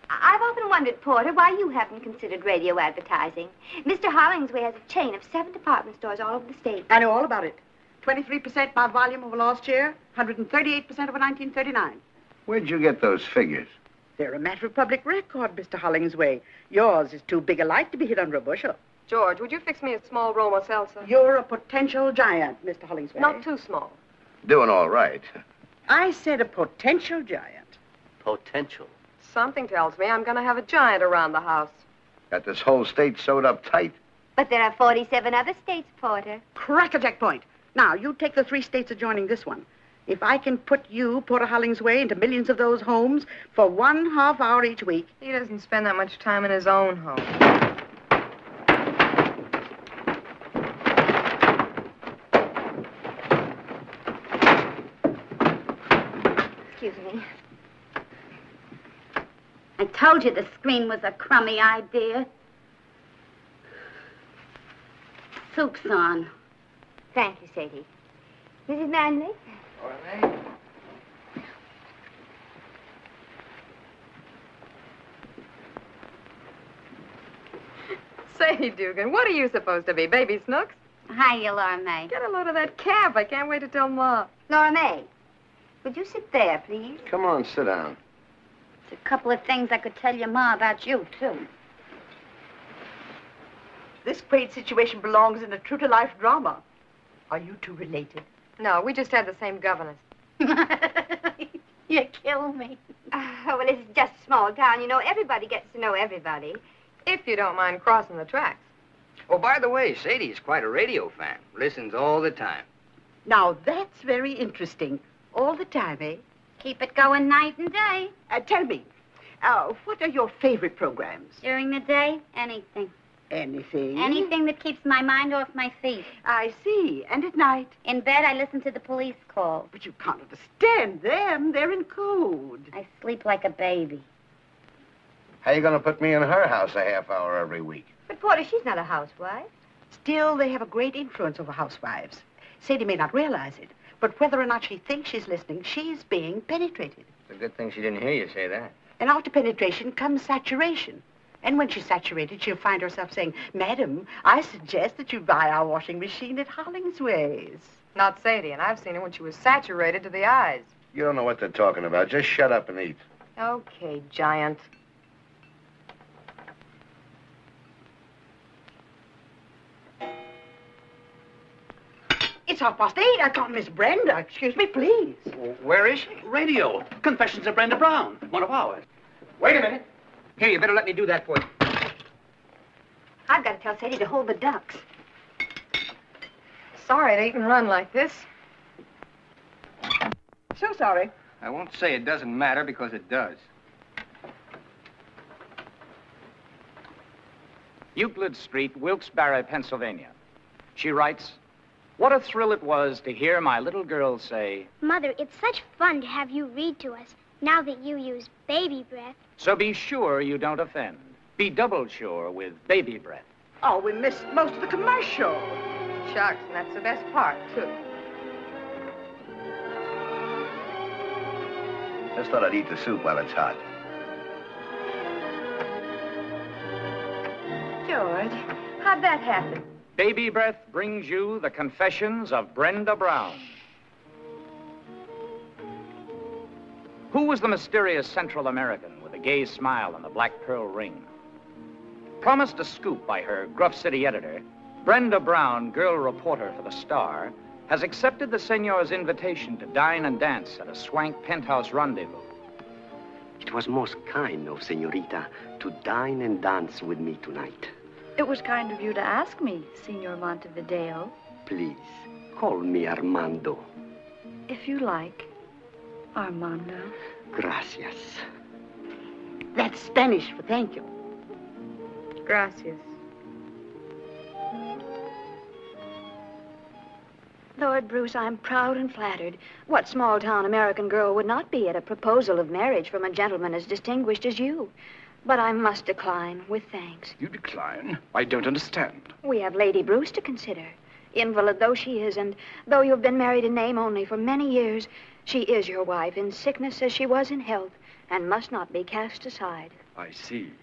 I've often wondered, Porter, why you haven't considered radio advertising. Mr. Hollingsway has a chain of 7 department stores all over the state. I know all about it. 23% by volume over last year, 138% over 1939. Where'd you get those figures? They're a matter of public record, Mr. Hollingsway. Yours is too big a light to be hid under a bushel. George, would you fix me a small Roma seltzer? You're a potential giant, Mr. Hollingsway. Not too small. Doing all right. I said a potential giant. Potential. Something tells me I'm going to have a giant around the house. Got this whole state sewed up tight. But there are 47 other states, Porter. Crack-a-jack point. Now, you take the 3 states adjoining this one. If I can put you, Porter Hollingsway, into millions of those homes for 1/2 hour each week... He doesn't spend that much time in his own home. Excuse me. I told you the screen was a crummy idea. Soup's on. Thank you, Sadie. Mrs. Manley? All right. Say, Dugan, what are you supposed to be, Baby Snooks? Hiya, Laura May. Get a load of that calf. I can't wait to tell Ma. Laura May, would you sit there, please? Come on, sit down. There's a couple of things I could tell your Ma about you, too. This great situation belongs in a true-to-life drama. Are you two related? No, we just had the same governess. You kill me. Oh, well, it's just a small town. You know, everybody gets to know everybody. If you don't mind crossing the tracks. Oh, by the way, Sadie's quite a radio fan. Listens all the time. Now, that's very interesting. All the time, eh? Keep it going night and day. Tell me, what are your favorite programs? During the day, anything. Anything? Anything that keeps my mind off my feet. I see. And at night? In bed, I listen to the police call. But you can't understand them. They're in code. I sleep like a baby. How you gonna put me in her house a half hour every week? But, Porter, she's not a housewife. Still, they have a great influence over housewives. Sadie may not realize it, but whether or not she thinks she's listening, she's being penetrated. It's a good thing she didn't hear you say that. And after penetration comes saturation. And when she's saturated, she'll find herself saying, Madam, I suggest that you buy our washing machine at Hollingsway's. Not Sadie, and I've seen her when she was saturated to the eyes. You don't know what they're talking about. Just shut up and eat. Okay, giant. It's 8:30. I can't miss Brenda. Excuse me, please. Where is she? Radio. Confessions of Brenda Brown. One of ours. Wait a minute. Here, you better let me do that for you. I've got to tell Sadie to hold the ducks. Sorry to even run like this. So sorry. I won't say it doesn't matter because it does. Euclid Street, Wilkes-Barre, Pennsylvania. She writes, what a thrill it was to hear my little girl say, Mother, it's such fun to have you read to us now that you use baby breath. so be sure you don't offend. Be double sure with baby breath. Oh, we missed most of the commercial. Shucks, and that's the best part, too. Just thought I'd eat the soup while it's hot. George, how'd that happen? Baby Breath brings you the confessions of Brenda Brown. Who was the mysterious Central American with the gay smile and the black pearl ring? Promised a scoop by her gruff city editor, Brenda Brown, girl reporter for the Star, has accepted the senor's invitation to dine and dance at a swank penthouse rendezvous. It was most kind of Senorita to dine and dance with me tonight. It was kind of you to ask me, Senor Montevideo. Please, call me Armando. If you like, Armando. Gracias. That's Spanish for thank you. Gracias. Lord Bruce, I'm proud and flattered. What small-town American girl would not be at a proposal of marriage from a gentleman as distinguished as you? But I must decline, with thanks. You decline? I don't understand. We have Lady Bruce to consider. Invalid though she is, and though you've been married in name only for many years, she is your wife in sickness as she was in health, and must not be cast aside. I see.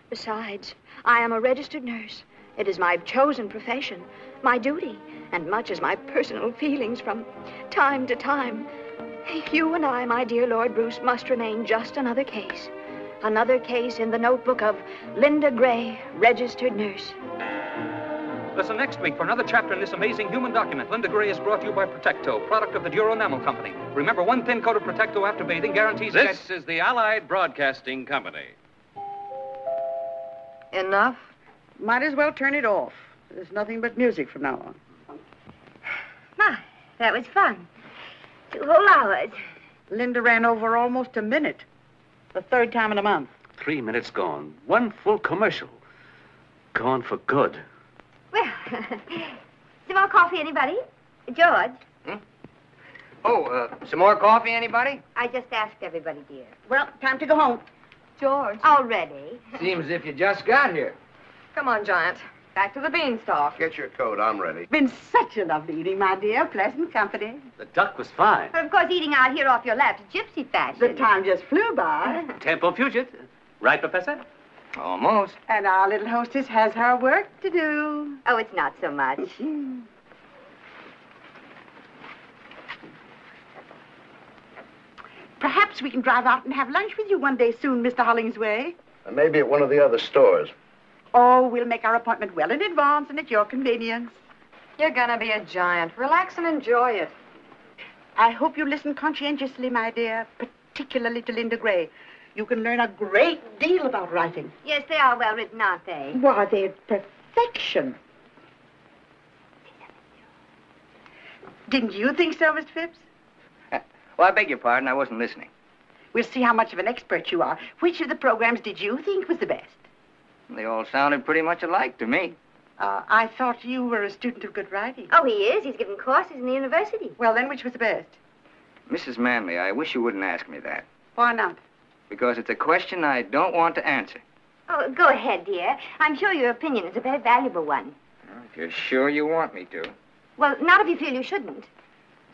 Besides, I am a registered nurse. It is my chosen profession, my duty, and much as my personal feelings from time to time. You and I, my dear Lord Bruce, must remain just another case. Another case in the notebook of Linda Gray, registered nurse. Listen next week for another chapter in this amazing human document. Linda Gray is brought to you by Protecto, product of the Duro Enamel Company. Remember, one thin coat of Protecto after bathing guarantees... This is the Allied Broadcasting Company. Enough. Might as well turn it off. There's nothing but music from now on. Ah, that was fun. 2 whole hours. Linda ran over almost a minute. The 3rd time in a month. 3 minutes gone. 1 full commercial. Gone for good. Well, some more coffee, anybody? George? Some more coffee, anybody? I just asked everybody, dear. Well, time to go home. George. Already? Seems as if you just got here. Come on, Giant. Back to the beanstalk. Get your coat. I'm ready. Been such a lovely evening, my dear. Pleasant company. The duck was fine. But of course, eating out here off your lap is gypsy fashion. The time just flew by. Tempo fugit. Right, Professor? Almost. And our little hostess has her work to do. Oh, it's not so much. Perhaps we can drive out and have lunch with you one day soon, Mr. Hollingsway. And maybe at one of the other stores. Oh, we'll make our appointment well in advance and at your convenience. You're gonna be a giant. Relax and enjoy it. I hope you listen conscientiously, my dear, particularly to Linda Gray. You can learn a great deal about writing. Yes, they are well written, aren't they? Why, they're perfection. Didn't you think so, Mr. Phipps? Well, I beg your pardon. I wasn't listening. We'll see how much of an expert you are. Which of the programs did you think was the best? They all sounded pretty much alike to me. I thought you were a student of good writing. Oh, he is. He's given courses in the university. Well, then, which was the best? Mrs. Manley, I wish you wouldn't ask me that. Why not? Because it's a question I don't want to answer. Oh, go ahead, dear. I'm sure your opinion is a very valuable one. If you're sure you want me to. Well, not if you feel you shouldn't.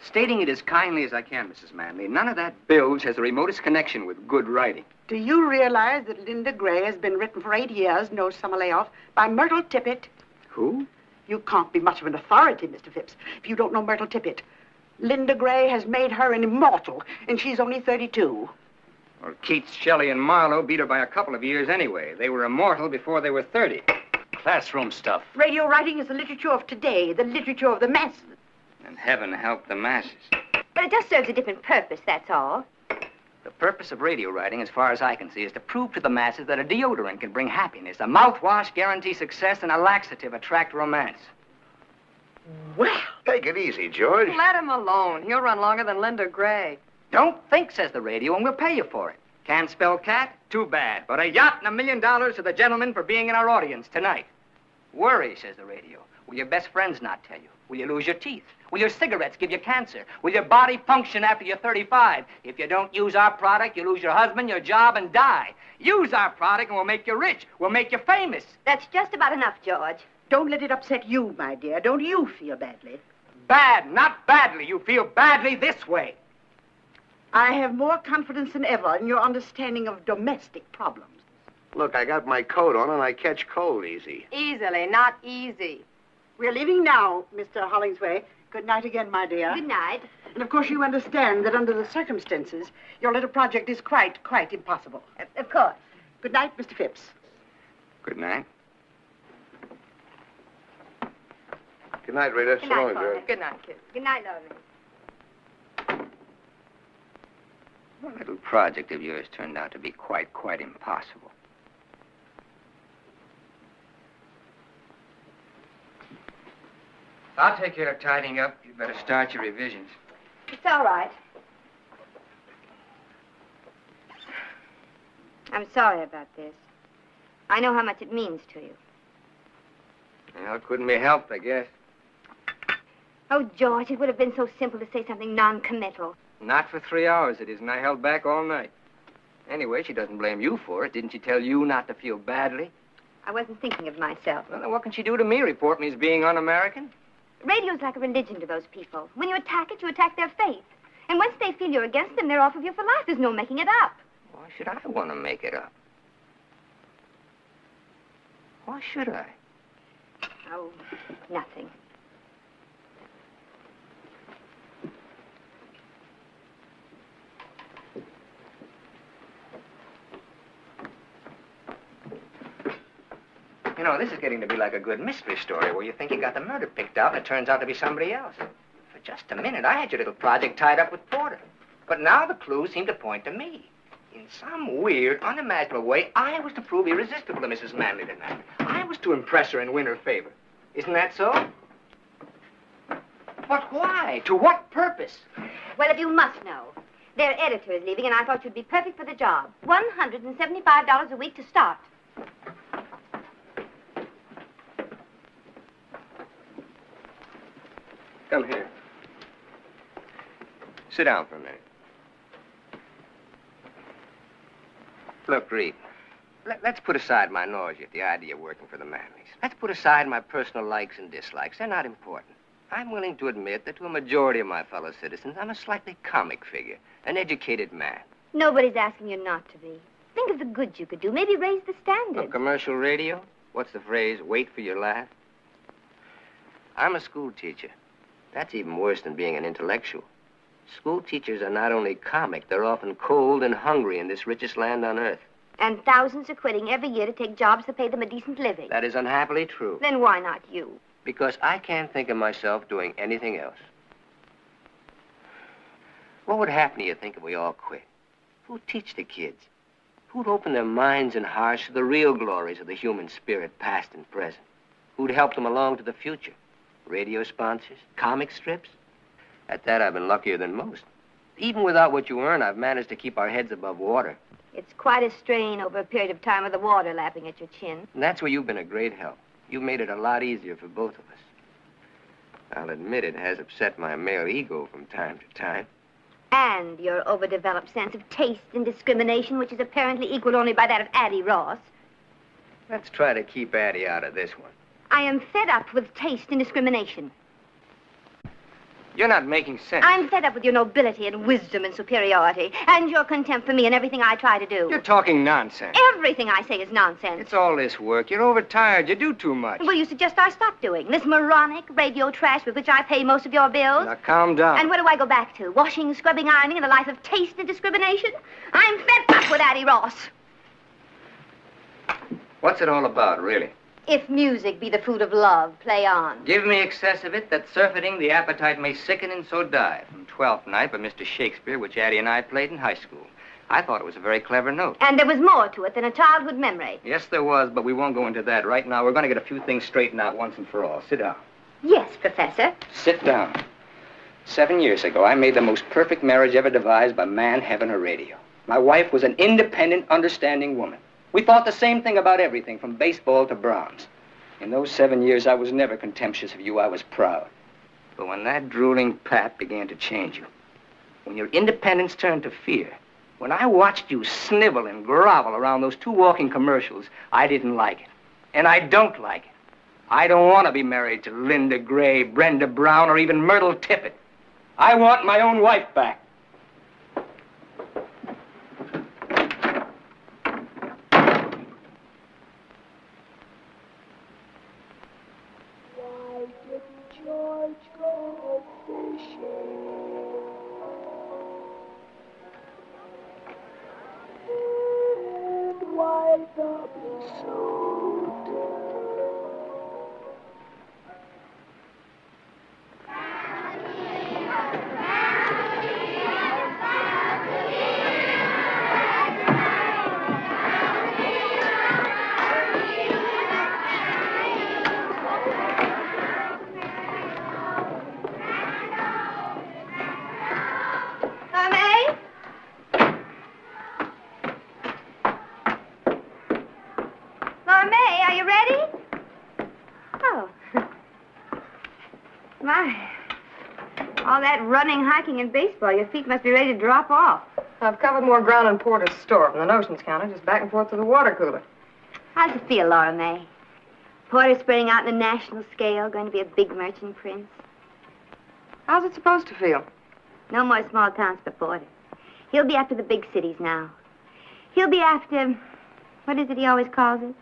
Stating it as kindly as I can, Mrs. Manley, none of that bilge has the remotest connection with good writing. Do you realize that Linda Gray has been written for 8 years, no summer layoff, by Myrtle Tippett? Who? You can't be much of an authority, Mr. Phipps, if you don't know Myrtle Tippett. Linda Gray has made her an immortal, and she's only 32. Well, Keats, Shelley, and Marlowe beat her by a couple of years anyway. They were immortal before they were 30. Classroom stuff. Radio writing is the literature of today, the literature of the masses. And heaven help the masses. But it just serves a different purpose, that's all. The purpose of radio writing, as far as I can see, is to prove to the masses that a deodorant can bring happiness, a mouthwash guarantee success, and a laxative attract romance. Well, take it easy, George. Let him alone. He'll run longer than Linda Gray. Don't think, says the radio, and we'll pay you for it. Can't spell cat? Too bad. But a yacht and $1 million to the gentleman for being in our audience tonight. Worry, says the radio. Will your best friends not tell you? Will you lose your teeth? Will your cigarettes give you cancer? Will your body function after you're 35? If you don't use our product, you lose your husband, your job, and die. Use our product and we'll make you rich. We'll make you famous. That's just about enough, George. Don't let it upset you, my dear. Don't you feel badly? Bad, not badly. You feel badly this way. I have more confidence than ever in your understanding of domestic problems. Look, I got my coat on and I catch cold easy. Easily, not easy. We're leaving now, Mr. Hollingsway. Good night again, my dear. Good night. And of course you understand that under the circumstances, your little project is quite impossible. Of course. Good night, Mr. Phipps. Good night. Good night, Rita. Good So night, long, Father. George. Good night, kid. Good night, Logan. That little project of yours turned out to be quite impossible. I'll take care of tidying up. You'd better start your revisions. It's all right. I'm sorry about this. I know how much it means to you. Well, it couldn't be helped, I guess. Oh, George, it would have been so simple to say something non-committal. Not for 3 hours, it isn't. I held back all night. Anyway, she doesn't blame you for it. Didn't she tell you not to feel badly? I wasn't thinking of myself. Well, then what can she do to me? Report me as being un-American? Radio's like a religion to those people. When you attack it, you attack their faith. And once they feel you're against them, they're off of you for life. There's no making it up. Why should I want to make it up? Why should I? Oh, nothing. You know, this is getting to be like a good mystery story where you think you got the murder picked out and it turns out to be somebody else. For just a minute, I had your little project tied up with Porter. But now the clues seem to point to me. In some weird, unimaginable way, I was to prove irresistible to Mrs. Manley tonight. I was to impress her and win her favor. Isn't that so? But why? To what purpose? Well, if you must know, their editor is leaving, and I thought you'd be perfect for the job. $175 a week to start. Come here. Sit down for a minute. Look, Reed, let's put aside my nausea at the idea of working for the Manleys. Let's put aside my personal likes and dislikes. They're not important. I'm willing to admit that to a majority of my fellow citizens, I'm a slightly comic figure, an educated man. Nobody's asking you not to be. Think of the good you could do. Maybe raise the standard. On commercial radio? What's the phrase? Wait for your laugh? I'm a school teacher. That's even worse than being an intellectual. School teachers are not only comic, they're often cold and hungry in this richest land on earth. And thousands are quitting every year to take jobs that pay them a decent living. That is unhappily true. Then why not you? Because I can't think of myself doing anything else. What would happen, do you think, if we all quit? Who'd teach the kids? Who'd open their minds and hearts to the real glories of the human spirit, past and present? Who'd help them along to the future? Radio sponsors? Comic strips? At that, I've been luckier than most. Even without what you earn, I've managed to keep our heads above water. It's quite a strain over a period of time with the water lapping at your chin. And that's where you've been a great help. You've made it a lot easier for both of us. I'll admit it has upset my male ego from time to time. And your overdeveloped sense of taste and discrimination, which is apparently equaled only by that of Addie Ross. Let's try to keep Addie out of this one. I am fed up with taste and discrimination. You're not making sense. I'm fed up with your nobility and wisdom and superiority, and your contempt for me and everything I try to do. You're talking nonsense. Everything I say is nonsense. It's all this work. You're overtired. You do too much. Well, you suggest I stop doing this moronic radio trash with which I pay most of your bills? Now, calm down. And what do I go back to? Washing, scrubbing, ironing, and a life of taste and discrimination? I'm fed up with Addie Ross. What's it all about, really? If music be the food of love, play on. Give me excess of it, that surfeiting the appetite may sicken and so die. From Twelfth Night by Mr. Shakespeare, which Addie and I played in high school. I thought it was a very clever note. And there was more to it than a childhood memory. Yes, there was, but we won't go into that right now. We're going to get a few things straightened out once and for all. Sit down. Yes, Professor. Sit down. 7 years ago, I made the most perfect marriage ever devised by man, heaven, or radio. My wife was an independent, understanding woman. We thought the same thing about everything, from baseball to Browns. In those 7 years, I was never contemptuous of you. I was proud. But when that drooling pap began to change you, when your independence turned to fear, when I watched you snivel and grovel around those two walking commercials, I didn't like it. And I don't like it. I don't want to be married to Linda Gray, Brenda Brown, or even Myrtle Tippett. I want my own wife back. All that running, hiking, and baseball, your feet must be ready to drop off. I've covered more ground in Porter's store from the notions counter, just back and forth to the water cooler. How's it feel, Laura May? Porter spreading out on a national scale, going to be a big merchant prince. How's it supposed to feel? No more small towns for Porter. He'll be after the big cities now. He'll be after, what is it he always calls it?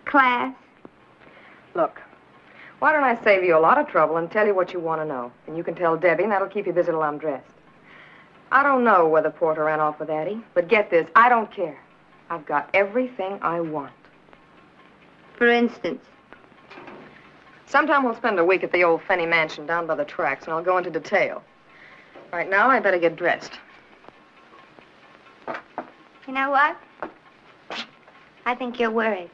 Class. Look, why don't I save you a lot of trouble and tell you what you want to know? And you can tell Debbie, and that'll keep you busy till I'm dressed. I don't know whether Porter ran off with Addie, but get this, I don't care. I've got everything I want. For instance? Sometime we'll spend a week at the old Fenny mansion down by the tracks, and I'll go into detail. Right now, I better get dressed. You know what? I think you're worried.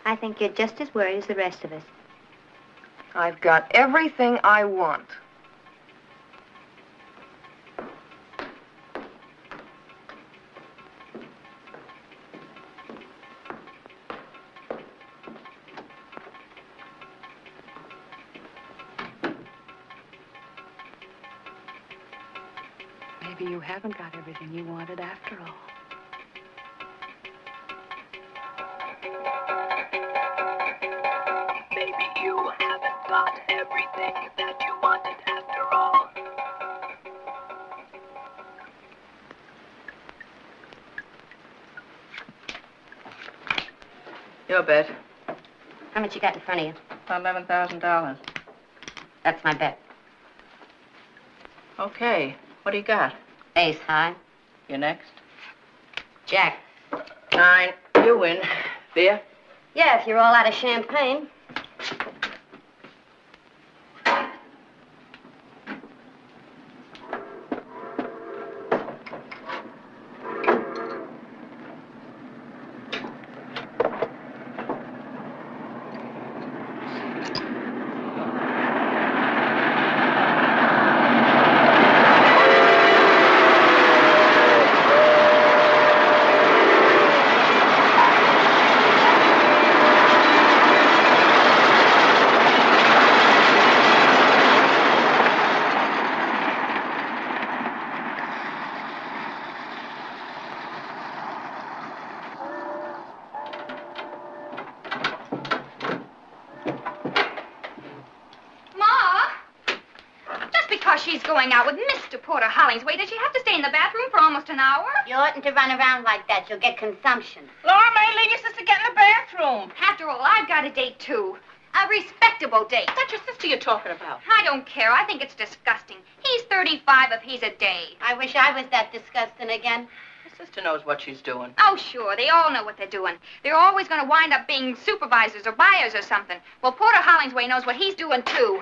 I think you're just as worried as the rest of us. I've got everything I want. Maybe you haven't got everything you wanted after all. Maybe you haven't got everything that you wanted after all. Your bet. How much you got in front of you? $11,000. That's my bet. Okay. What do you got? Ace high. You next. Jack. 9. You win. Beer? Yeah, if you're all out of champagne. She's going out with Mr. Porter Hollingsway. Does she have to stay in the bathroom for almost an hour? You oughtn't to run around like that. You'll get consumption. Laura May, leave your sister get in the bathroom. After all, I've got a date, too. A respectable date. That's your sister you're talking about. I don't care. I think it's disgusting. He's 35 if he's a day. I wish I was that disgusting again. Your sister knows what she's doing. Oh, sure. They all know what they're doing. They're always going to wind up being supervisors or buyers or something. Well, Porter Hollingsway knows what he's doing, too.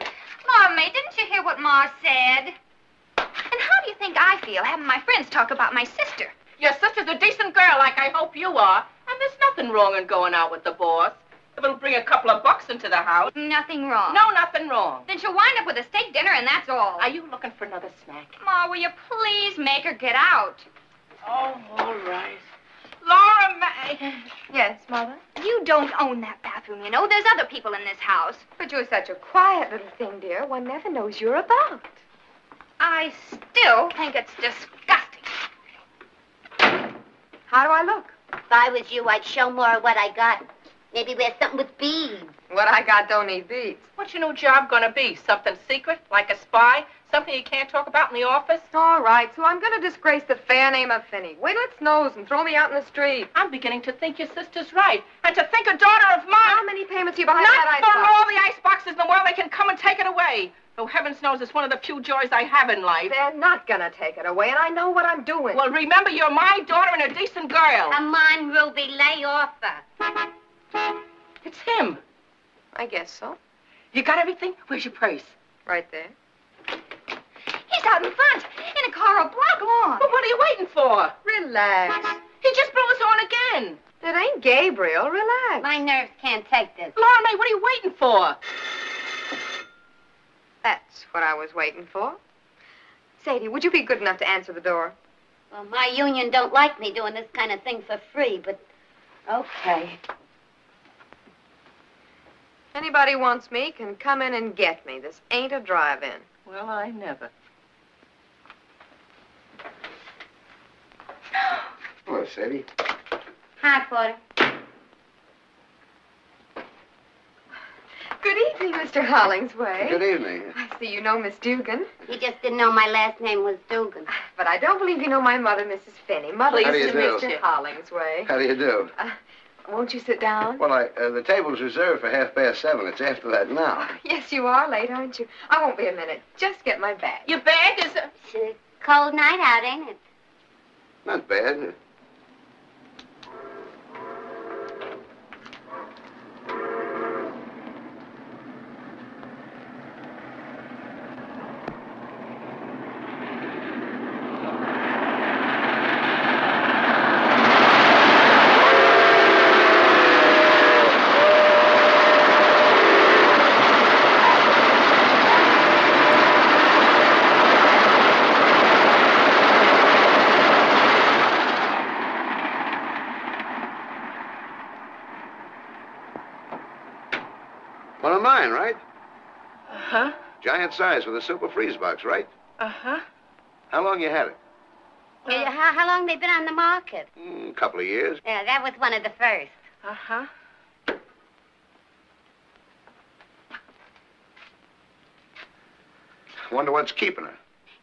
Laura May, didn't you hear what Ma said? And how do you think I feel having my friends talk about my sister? Your sister's a decent girl, like I hope you are. And there's nothing wrong in going out with the boss. If it'll bring a couple of bucks into the house. Nothing wrong. No, nothing wrong. Then she'll wind up with a steak dinner, and that's all. Are you looking for another snack? Ma, will you please make her get out? Oh, all right. Laura May. Yes, Mother? You don't own that bathroom, you know. There's other people in this house. But you're such a quiet little thing, dear. One never knows you're about. I still think it's disgusting. How do I look? If I was you, I'd show more of what I got. Maybe wear something with beads. What I got don't need beads. What's your new job gonna be? Something secret, like a spy? Something you can't talk about in the office? All right, so I'm gonna disgrace the fair name of Finney. Wait till it snows and throw me out in the street. I'm beginning to think your sister's right. And to think a daughter of mine... How many payments are you behind that Not for icebox? all the ice boxes in the world. They can come and take it away. Though heavens knows it's one of the few joys I have in life. They're not gonna take it away, and I know what I'm doing. Well, remember, you're my daughter and a decent girl. Come on, Ruby, lay off her. It's him. I guess so. You got everything? Where's your purse? Right there. He's out in front, in a car a block long. Well, what are you waiting for? Relax. He just blew us on again. It ain't Gabriel. Relax. My nerves can't take this. Laura May, what are you waiting for? That's what I was waiting for. Sadie, would you be good enough to answer the door? Well, my union don't like me doing this kind of thing for free, but okay. Anybody wants me can come in and get me. This ain't a drive-in. Well, I never. Hello, Sadie. Hi, Porter. Good evening, Mr. Hollingsway. Good evening. I see you know Miss Dugan. You just didn't know my last name was Dugan. But I don't believe you know my mother, Mrs. Finney. Mother How do is you to do? Mr. Hollingsway. How do you do? Won't you sit down? Well, the table's reserved for 7:30. It's after that now. Yes, you are late, aren't you? I won't be a minute. Just get my bag. Your bag is a... It's a cold night out, ain't it? Not bad. One of mine, right? Uh-huh. Giant size with a super freeze box, right? Uh-huh. How long you had it? How long they been on the market? A couple of years. Yeah, that was one of the first. Uh-huh. Wonder what's keeping her.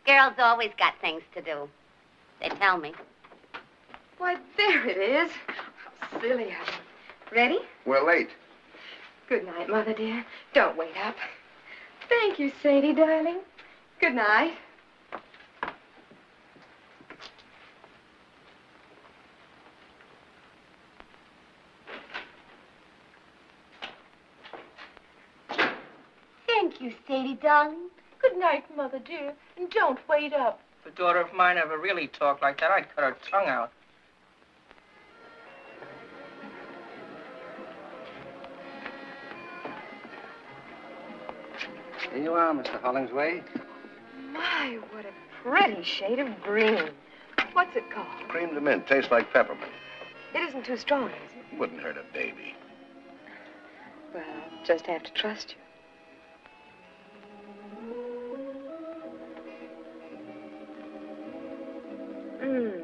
Girls always got things to do. They tell me. Why, there it is. How silly I am. Ready? We're late. Good night, Mother dear. Don't wait up. Thank you, Sadie, darling. Good night. Thank you, Sadie, darling. Good night, Mother dear. And don't wait up. If a daughter of mine ever really talked like that, I'd cut her tongue out. Here you are, Mr. Hollingsway. My, what a pretty shade of green. What's it called? Cream de mint. Tastes like peppermint. It isn't too strong, is it? Wouldn't hurt a baby. Well, I'll just have to trust you.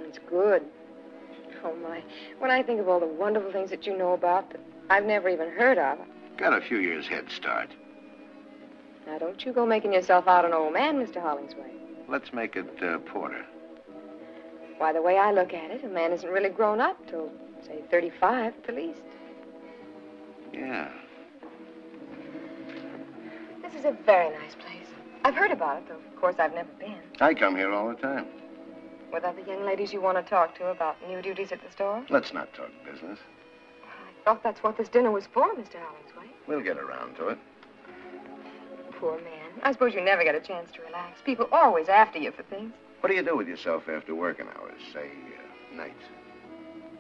It's good. Oh, my. When I think of all the wonderful things that you know about that I've never even heard of. Got a few years head start. Now, don't you go making yourself out an old man, Mr. Hollingsway. Let's make it porter. Why, the way I look at it, a man isn't really grown up till, say, 35 at the least. Yeah. This is a very nice place. I've heard about it, though, of course, I've never been. I come here all the time. With other young ladies you want to talk to about new duties at the store? Let's not talk business. I thought that's what this dinner was for, Mr. Hollingsway. We'll get around to it. Poor man. I suppose you never get a chance to relax. People always after you for things. What do you do with yourself after working hours, say, nights?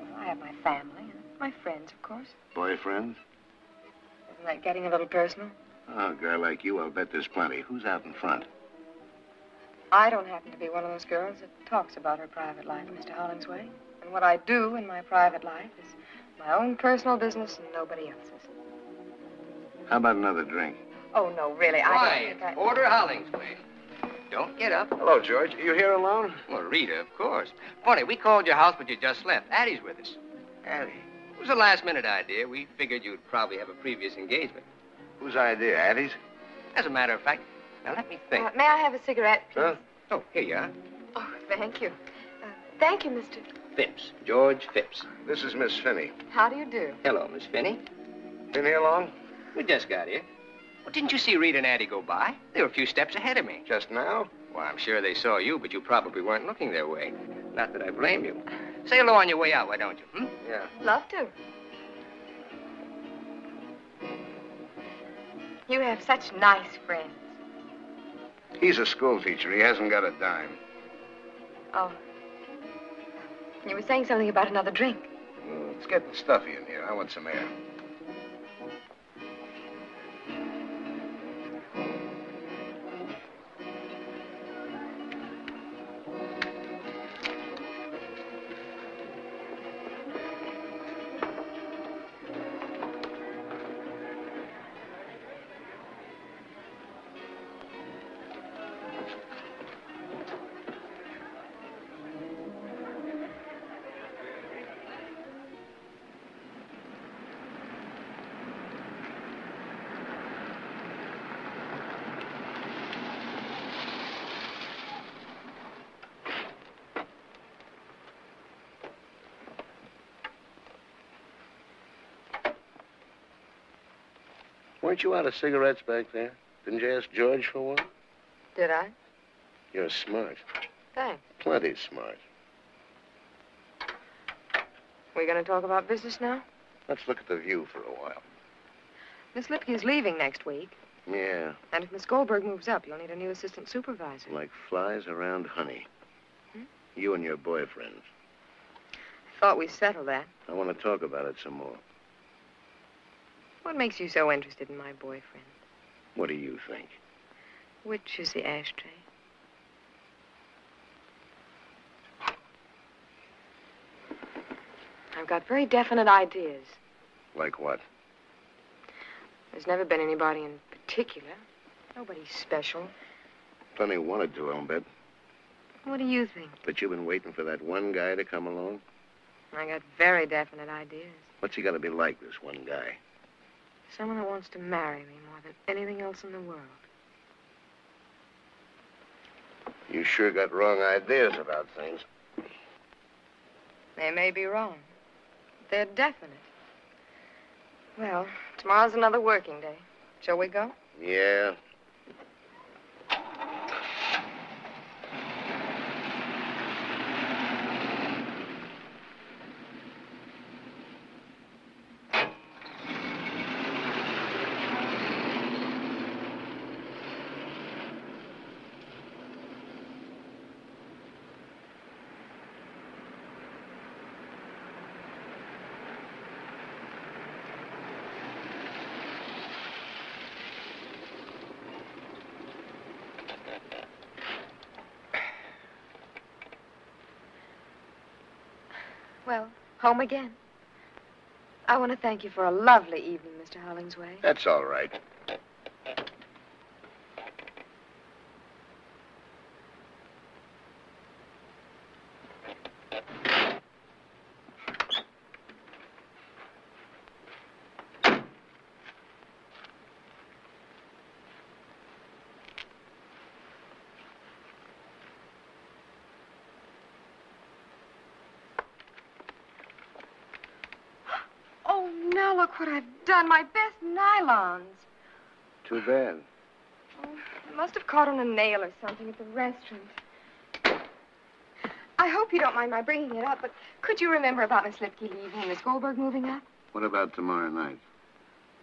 Well, I have my family and my friends, of course. Boyfriends? Isn't that getting a little personal? Oh, a girl like you, I'll bet there's plenty. Who's out in front? I don't happen to be one of those girls that talks about her private life, Mr. Hollingsway. And what I do in my private life is my own personal business and nobody else's. How about another drink? Oh, no, really, I don't think that... Porter Hollingsway. Don't get up. Hello, George. Are you here alone? Well, Rita, of course. Funny, we called your house, but you just left. Addie's with us. Addie. It was a last-minute idea. We figured you'd probably have a previous engagement. Whose idea, Addie's? As a matter of fact, now let me think. May I have a cigarette, please? Huh? Oh, here you are. Oh, thank you. Thank you, Mr. Phipps. George Phipps. This is Miss Finney. How do you do? Hello, Miss Finney. Been here long? We just got here. Well, didn't you see Rita and Addie go by? They were a few steps ahead of me. Just now? Well, I'm sure they saw you, but you probably weren't looking their way. Not that I blame you. Say hello on your way out, why don't you? Hmm? Yeah. Love to. You have such nice friends. He's a school teacher. He hasn't got a dime. Oh. You were saying something about another drink. It's getting stuffy in here. I want some air. Weren't you out of cigarettes back there? Didn't you ask George for one? Did I? You're smart. Thanks. Plenty smart. We going to talk about business now? Let's look at the view for a while. Miss Lipke's leaving next week. Yeah, And if Miss Goldberg moves up, you'll need a new assistant supervisor. like flies around honey. You and your boyfriend. I thought we settled that. I want to talk about it some more. What makes you so interested in my boyfriend? What do you think? Which is the ashtray? I've got very definite ideas. Like what? There's never been anybody in particular. Nobody special. Plenty wanted to, I'll bet. What do you think? But you've been waiting for that one guy to come along? I got very definite ideas. What's he got to be like, this one guy? Someone that wants to marry me more than anything else in the world. You sure got wrong ideas about things. They may be wrong. But they're definite. Well, tomorrow's another working day. Shall we go? Yeah. Well, home again. I want to thank you for a lovely evening, Mr. Hollingsway. That's all right. Oh, now look what I've done. My best nylons. Too bad. I must have caught on a nail or something at the restaurant. I hope you don't mind my bringing it up, but could you remember about Miss Lipke leaving and Miss Goldberg moving up? What about tomorrow night?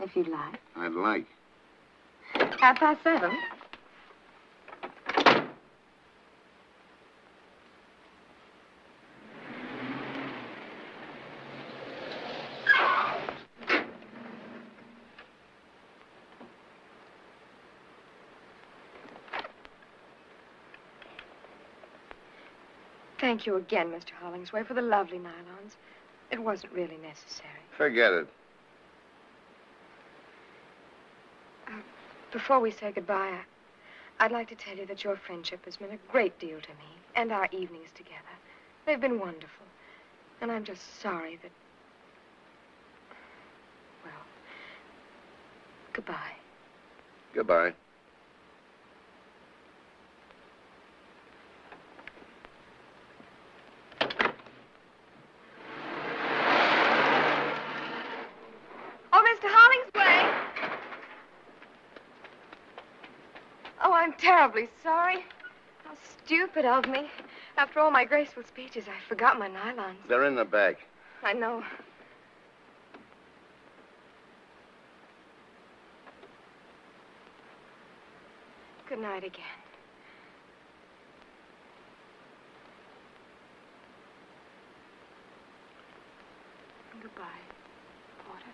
If you'd like. I'd like. 7:30. Thank you again, Mr. Hollingsway, for the lovely nylons. It wasn't really necessary. Forget it. Before we say goodbye, I'd like to tell you that your friendship has meant a great deal to me, and our evenings together. They've been wonderful. And I'm just sorry that... Well, goodbye. Goodbye. Oh, Mr. Hollingsway! Oh, I'm terribly sorry. How stupid of me. After all my graceful speeches, I forgot my nylons. They're in the back. I know. Good night again. Goodbye, Porter.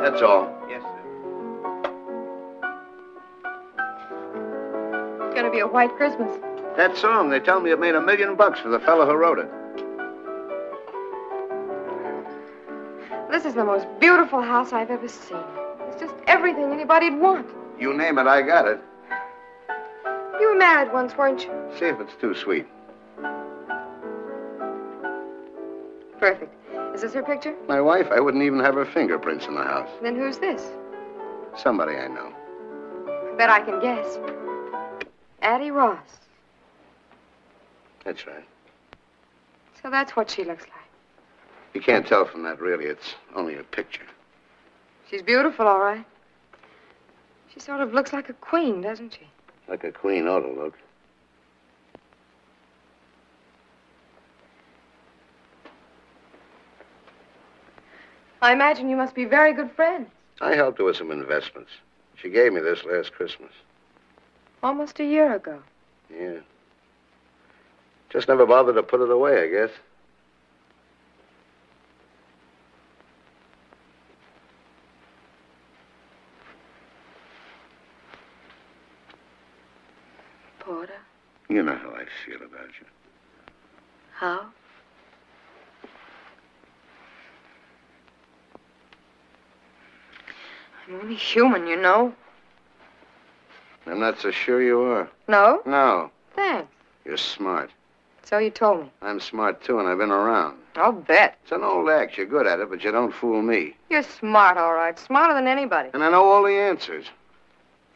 That's all. Yes, sir. be a white Christmas. That song, they tell me it made $1 million for the fellow who wrote it. This is the most beautiful house I've ever seen. It's just everything anybody'd want. You name it, I got it. You were married once, weren't you? See if it's too sweet. Perfect. Is this her picture? My wife, I wouldn't even have her fingerprints in the house. Then who's this? Somebody I know. I bet I can guess. Addie Ross. That's right. So that's what she looks like. You can't tell from that, really. It's only a picture. She's beautiful, all right. She sort of looks like a queen, doesn't she? Like a queen ought to look. I imagine you must be very good friends. I helped her with some investments. She gave me this last Christmas. Almost a year ago. Yeah. Just never bothered to put it away, I guess. Porter, You know how I feel about you. how? I'm only human, you know. I'm not so sure you are. No? No. Thanks. You're smart. So you told me. I'm smart, too, and I've been around. I'll bet. It's an old act. You're good at it, but you don't fool me. You're smart, all right. Smarter than anybody. And I know all the answers.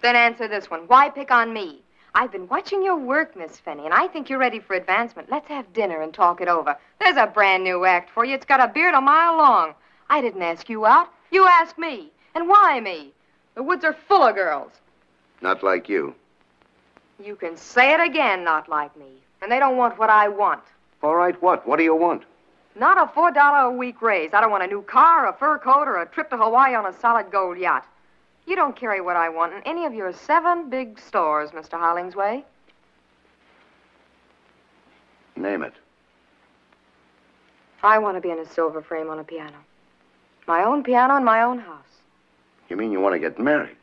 Then answer this one. Why pick on me? I've been watching your work, Miss Finney, and I think you're ready for advancement. Let's have dinner and talk it over. There's a brand new act for you. It's got a beard a mile long. I didn't ask you out. You asked me. And why me? The woods are full of girls. Not like you. You can say it again, not like me. And they don't want what I want. All right, what? What do you want? Not a $4 a week raise. I don't want a new car, a fur coat, or a trip to Hawaii on a solid gold yacht. You don't carry what I want in any of your 7 big stores, Mr. Hollingsway. Name it. I want to be in a silver frame on a piano. My own piano in my own house. You mean you want to get married?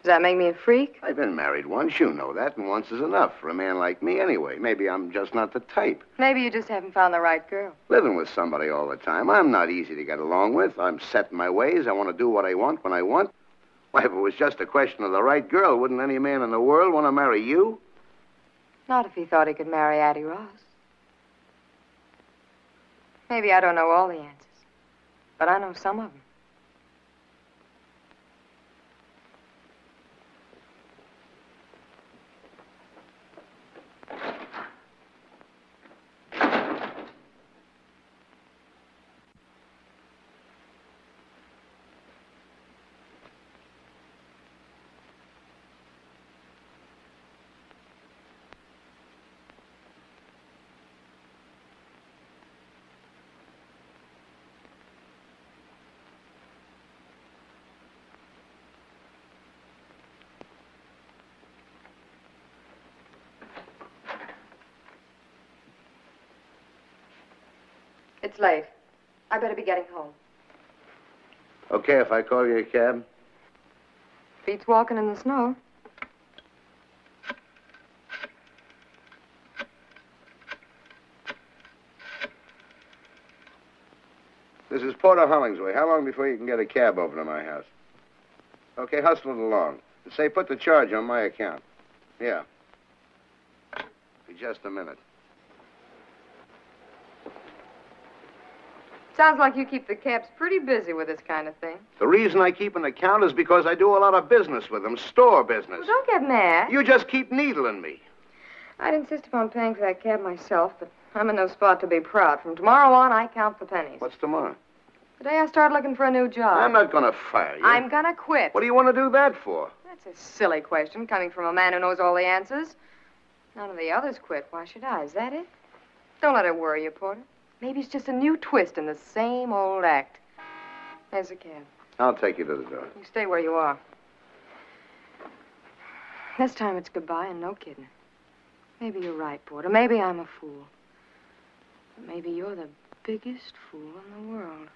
Does that make me a freak? I've been married once. You know that, and once is enough for a man like me anyway. Maybe I'm just not the type. Maybe you just haven't found the right girl. Living with somebody all the time, I'm not easy to get along with. I'm set in my ways. I want to do what I want when I want. Why, if it was just a question of the right girl, wouldn't any man in the world want to marry you? Not if he thought he could marry Addie Ross. Maybe I don't know all the answers, but I know some of them. It's late. I better be getting home. Okay, if I call you a cab? Beats walking in the snow. This is Porter Hollingsway. How long before you can get a cab over to my house? Okay, hustle it along. And say, put the charge on my account. Yeah. Be just a minute. Sounds like you keep the cabs pretty busy with this kind of thing. The reason I keep an account is because I do a lot of business with them, store business. Well, don't get mad. You just keep needling me. I'd insist upon paying for that cab myself, but I'm in no spot to be proud. From tomorrow on, I count the pennies. What's tomorrow? The day I start looking for a new job. I'm not going to fire you. I'm going to quit. What do you want to do that for? That's a silly question, coming from a man who knows all the answers. None of the others quit. Why should I? Is that it? Don't let it worry you, Porter. Maybe it's just a new twist in the same old act. There's a cab. I'll take you to the door. You stay where you are. This time it's goodbye and no kidding. Maybe you're right, Porter. Maybe I'm a fool. But maybe you're the biggest fool in the world.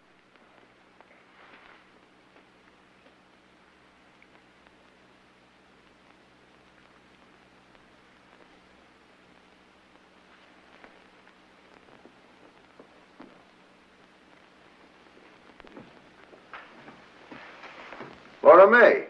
Laura May.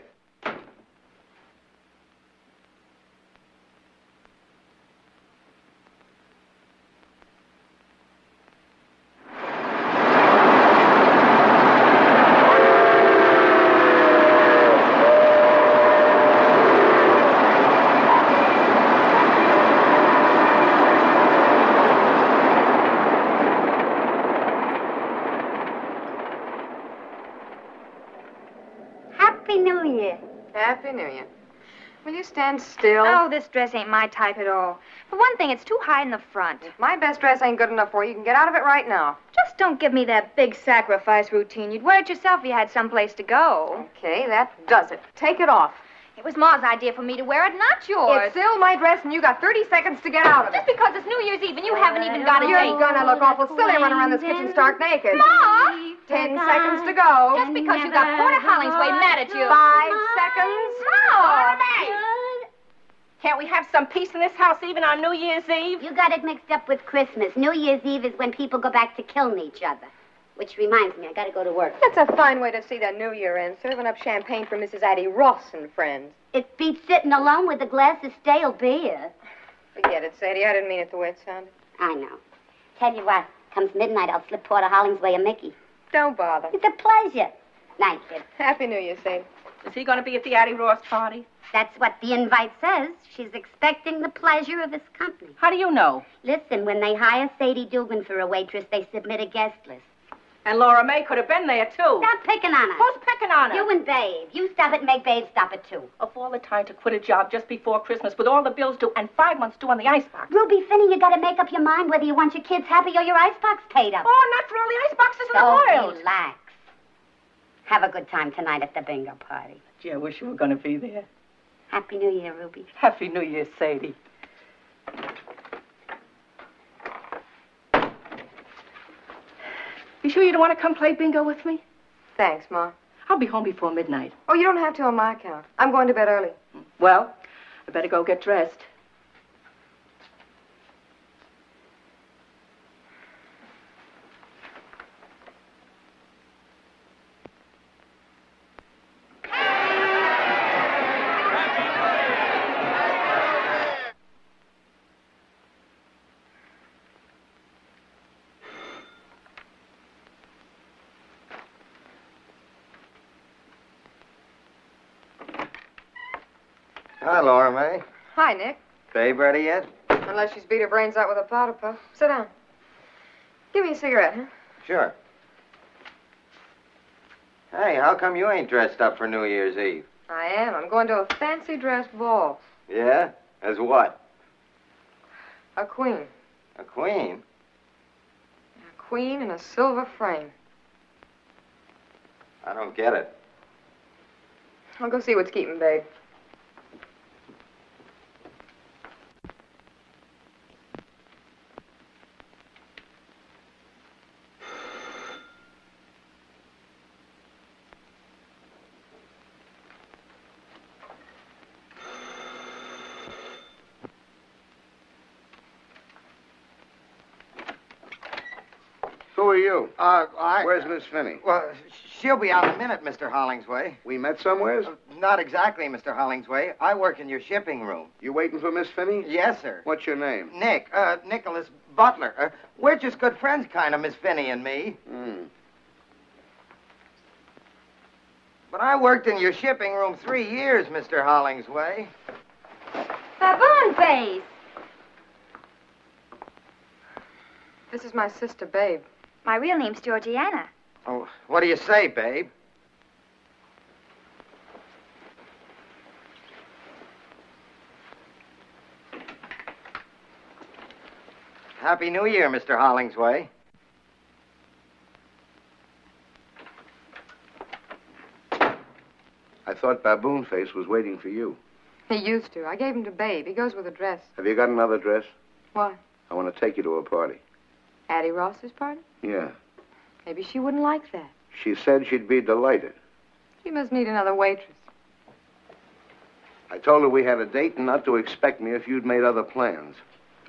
Happy New Year. Happy New Year. Will you stand still? Oh, this dress ain't my type at all. For one thing, it's too high in the front. If my best dress ain't good enough for you, you can get out of it right now. Just don't give me that big sacrifice routine. You'd wear it yourself if you had someplace to go. Okay, that does it. Take it off. It was Ma's idea for me to wear it, not yours. It's still my dress, and you got 30 seconds to get out of it. Just because it's New Year's Eve and you haven't even got a date. You're gonna look awful silly running around this kitchen stark naked. Ma! 10 seconds to go. Just because you got Porter Hollingsway mad at you. 5 seconds. Ma! Can't we have some peace in this house even on New Year's Eve? You got it mixed up with Christmas. New Year's Eve is when people go back to killing each other. Which reminds me, I gotta go to work. That's a fine way to see the New Year end, serving up champagne for Mrs. Addie Ross and friends. It beats sitting alone with a glass of stale beer. Forget it, Sadie. I didn't mean it the way it sounded. I know. Tell you what, comes midnight, I'll slip Porter Hollingsway a Mickey. Don't bother. It's a pleasure. Night, kid. Happy New Year, Sadie. Is he going to be at the Addie Ross party? That's what the invite says. She's expecting the pleasure of his company. How do you know? Listen, when they hire Sadie Dugan for a waitress, they submit a guest list. And Laura May could have been there, too. Stop picking on her. Who's picking on her? You and Babe. You stop it and make Babe stop it, too. Of all the time to quit a job just before Christmas with all the bills due and 5 months due on the icebox. Ruby Finney, you gotta make up your mind whether you want your kids happy or your icebox paid up. Oh, not for all the iceboxes in the world. Relax. Have a good time tonight at the bingo party. Gee, I wish you were going to be there. Happy New Year, Ruby. Happy New Year, Sadie. You sure you don't want to come play bingo with me? Thanks, Ma. I'll be home before midnight. Oh, you don't have to on my account. I'm going to bed early. Well, I better go get dressed. Hi, Laura May. Hi, Nick. Babe ready yet? Unless she's beat her brains out with a powder puff. Sit down. Give me a cigarette, huh? Sure. Hey, how come you ain't dressed up for New Year's Eve? I am. I'm going to a fancy dress ball. Yeah? As what? A queen. A queen? A queen in a silver frame. I don't get it. I'll go see what's keeping Babe. Who are you? I... Where's Miss Finney? Well, she'll be out in a minute, Mr. Hollingsway. We met somewheres? Not exactly, Mr. Hollingsway. I work in your shipping room. You waiting for Miss Finney? Yes, sir. What's your name? Nick, Nicholas Butler. We're just good friends, kind of, Miss Finney and me. But I worked in your shipping room 3 years, Mr. Hollingsway. Baboon face. This is my sister, Babe. My real name's Georgiana. Oh, what do you say, babe? Happy New Year, Mr. Hollingsway. I thought Baboon Face was waiting for you. He used to. I gave him to Babe. He goes with a dress. Have you got another dress? Why? I want to take you to a party. Addie Ross's party? Yeah. Maybe she wouldn't like that. She said she'd be delighted. She must need another waitress. I told her we had a date and not to expect me if you'd made other plans.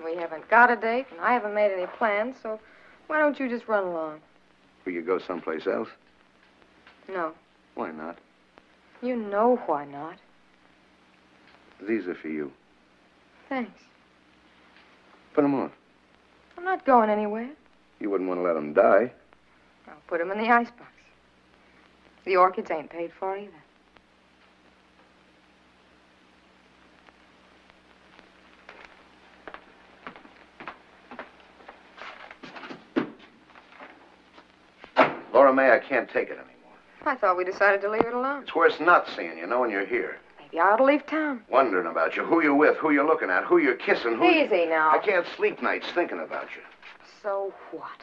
We haven't got a date, and I haven't made any plans, so why don't you just run along? Will you go someplace else? No. Why not? You know why not. These are for you. Thanks. Put them on. I'm not going anywhere. You wouldn't want to let them die. I'll put them in the icebox. The orchids ain't paid for either. Laura May, I can't take it anymore. I thought we decided to leave it alone. It's worse not seeing you, knowing you're here. Maybe I ought to leave town. Wondering about you, who you're with, who you're looking at, who you're kissing, who... Easy now. I can't sleep nights thinking about you. So what?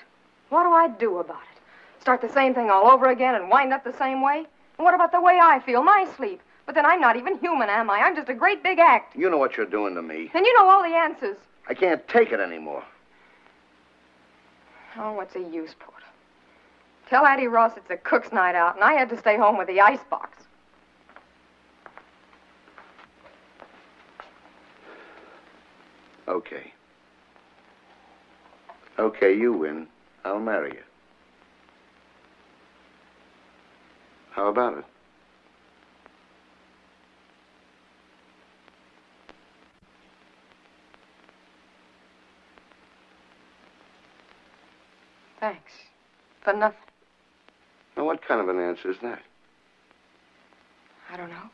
What do I do about it? Start the same thing all over again and wind up the same way? And what about the way I feel, my sleep? But then I'm not even human, am I? I'm just a great big act. You know what you're doing to me. And you know all the answers. I can't take it anymore. Oh, what's the use, Porter? Tell Addie Ross it's a cook's night out, and I had to stay home with the icebox. Okay. Okay, you win. I'll marry you. How about it? Thanks. For nothing. Now, what kind of an answer is that? I don't know.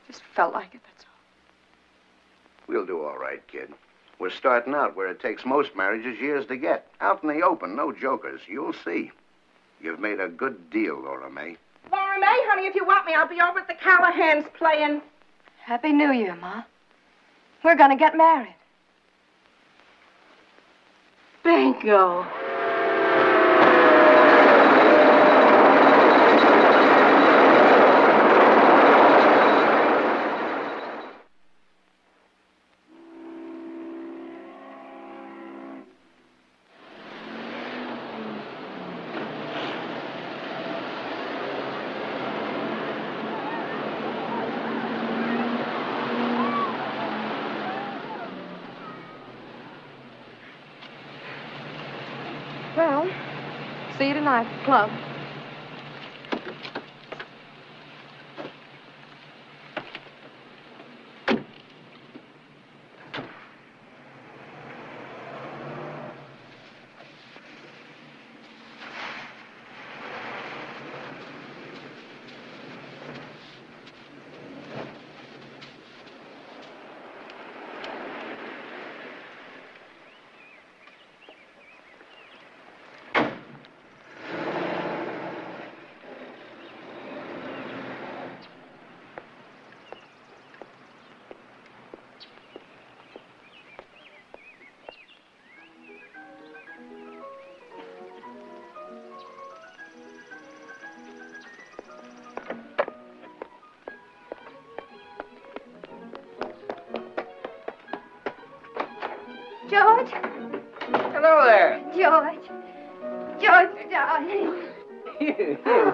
Just felt like it, that's all. We'll do all right, kid. We're starting out where it takes most marriages years to get. Out in the open, no jokers. You'll see. You've made a good deal, Laura May. Laura May, honey, if you want me, I'll be over at the Callahans playing. Happy New Year, Ma. We're gonna get married. Bingo. Well, see you tonight at the club. George? Hello there. George. George, darling.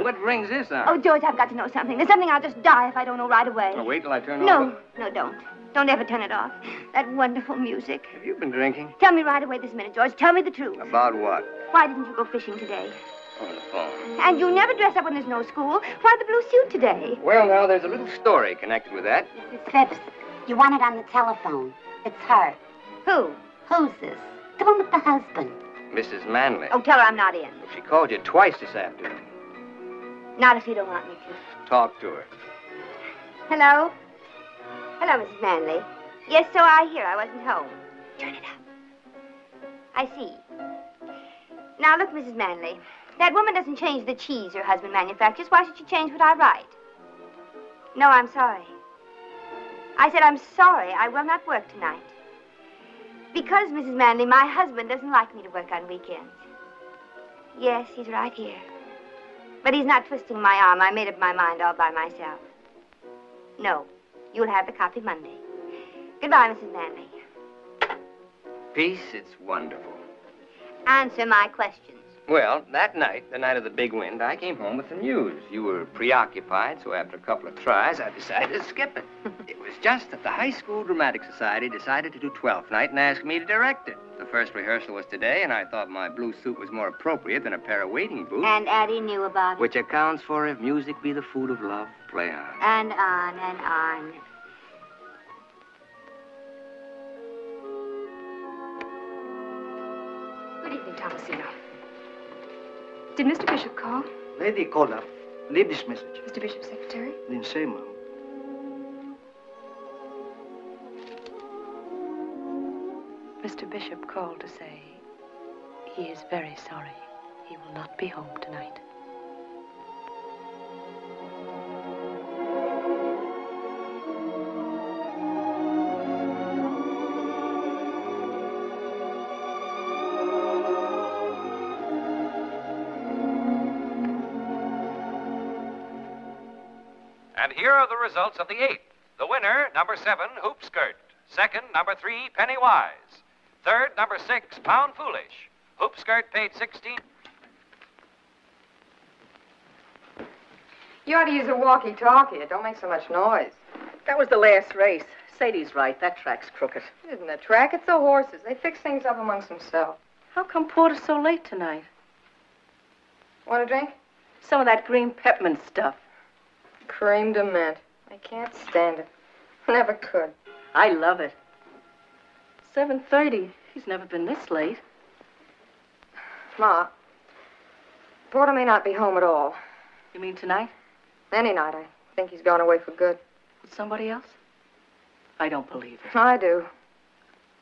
What brings this on? Oh, George, I've got to know something. There's something I'll just die if I don't know right away. Oh, wait till I turn No, over. no, don't. Don't ever turn it off. That wonderful music. Have you been drinking? Tell me right away this minute, George. Tell me the truth. About what? Why didn't you go fishing today? On the phone. And you never dress up when there's no school. Why the blue suit today? Well, now, there's a little story connected with that. Mrs. Phipps, you want it on the telephone. It's her. Who? Who's this? The one with the husband. Mrs. Manley. Oh, tell her I'm not in. She called you twice this afternoon. Not if you don't want me to. Talk to her. Hello? Hello, Mrs. Manley. Yes, so I hear. I wasn't home. Turn it up. I see. Now, look, Mrs. Manley. That woman doesn't change the cheese her husband manufactures. Why should she change what I write? No, I'm sorry. I said I'm sorry. I will not work tonight. Because, Mrs. Manley, my husband doesn't like me to work on weekends. Yes, he's right here. But he's not twisting my arm. I made up my mind all by myself. No, you'll have the copy Monday. Goodbye, Mrs. Manley. Peace, it's wonderful. Answer my questions. Well, that night, the night of the big wind, I came home with the news. You were preoccupied, so after a couple of tries, I decided to skip it. It was just that the High School Dramatic Society decided to do 12th night and asked me to direct it. The first rehearsal was today, and I thought my blue suit was more appropriate than a pair of wading boots. And Addie knew about it. Which accounts for if music be the food of love, play on. And on and on. Good evening, Thomasino. Did Mr. Bishop call? Lady called up. Leave this message. Mr. Bishop's secretary? Didn't say, Mom. Mr. Bishop called to say he is very sorry. He will not be home tonight. And here are the results of the 8th. The winner, number 7, Hoop Skirt. Second, number 3, Penny Wise. Third, number 6, Pound Foolish. Hoop Skirt paid 16. You ought to use a walkie-talkie. It don't make so much noise. That was the last race. Sadie's right. That track's crooked. It isn't a track. It's the horses. They fix things up amongst themselves. How come Porter's so late tonight? Want a drink? Some of that green peppermint stuff. Cream de mint. I can't stand it. Never could. I love it. 7:30. He's never been this late. Ma, Porter may not be home at all. You mean tonight? Any night. I think he's gone away for good. With somebody else? I don't believe it. I do.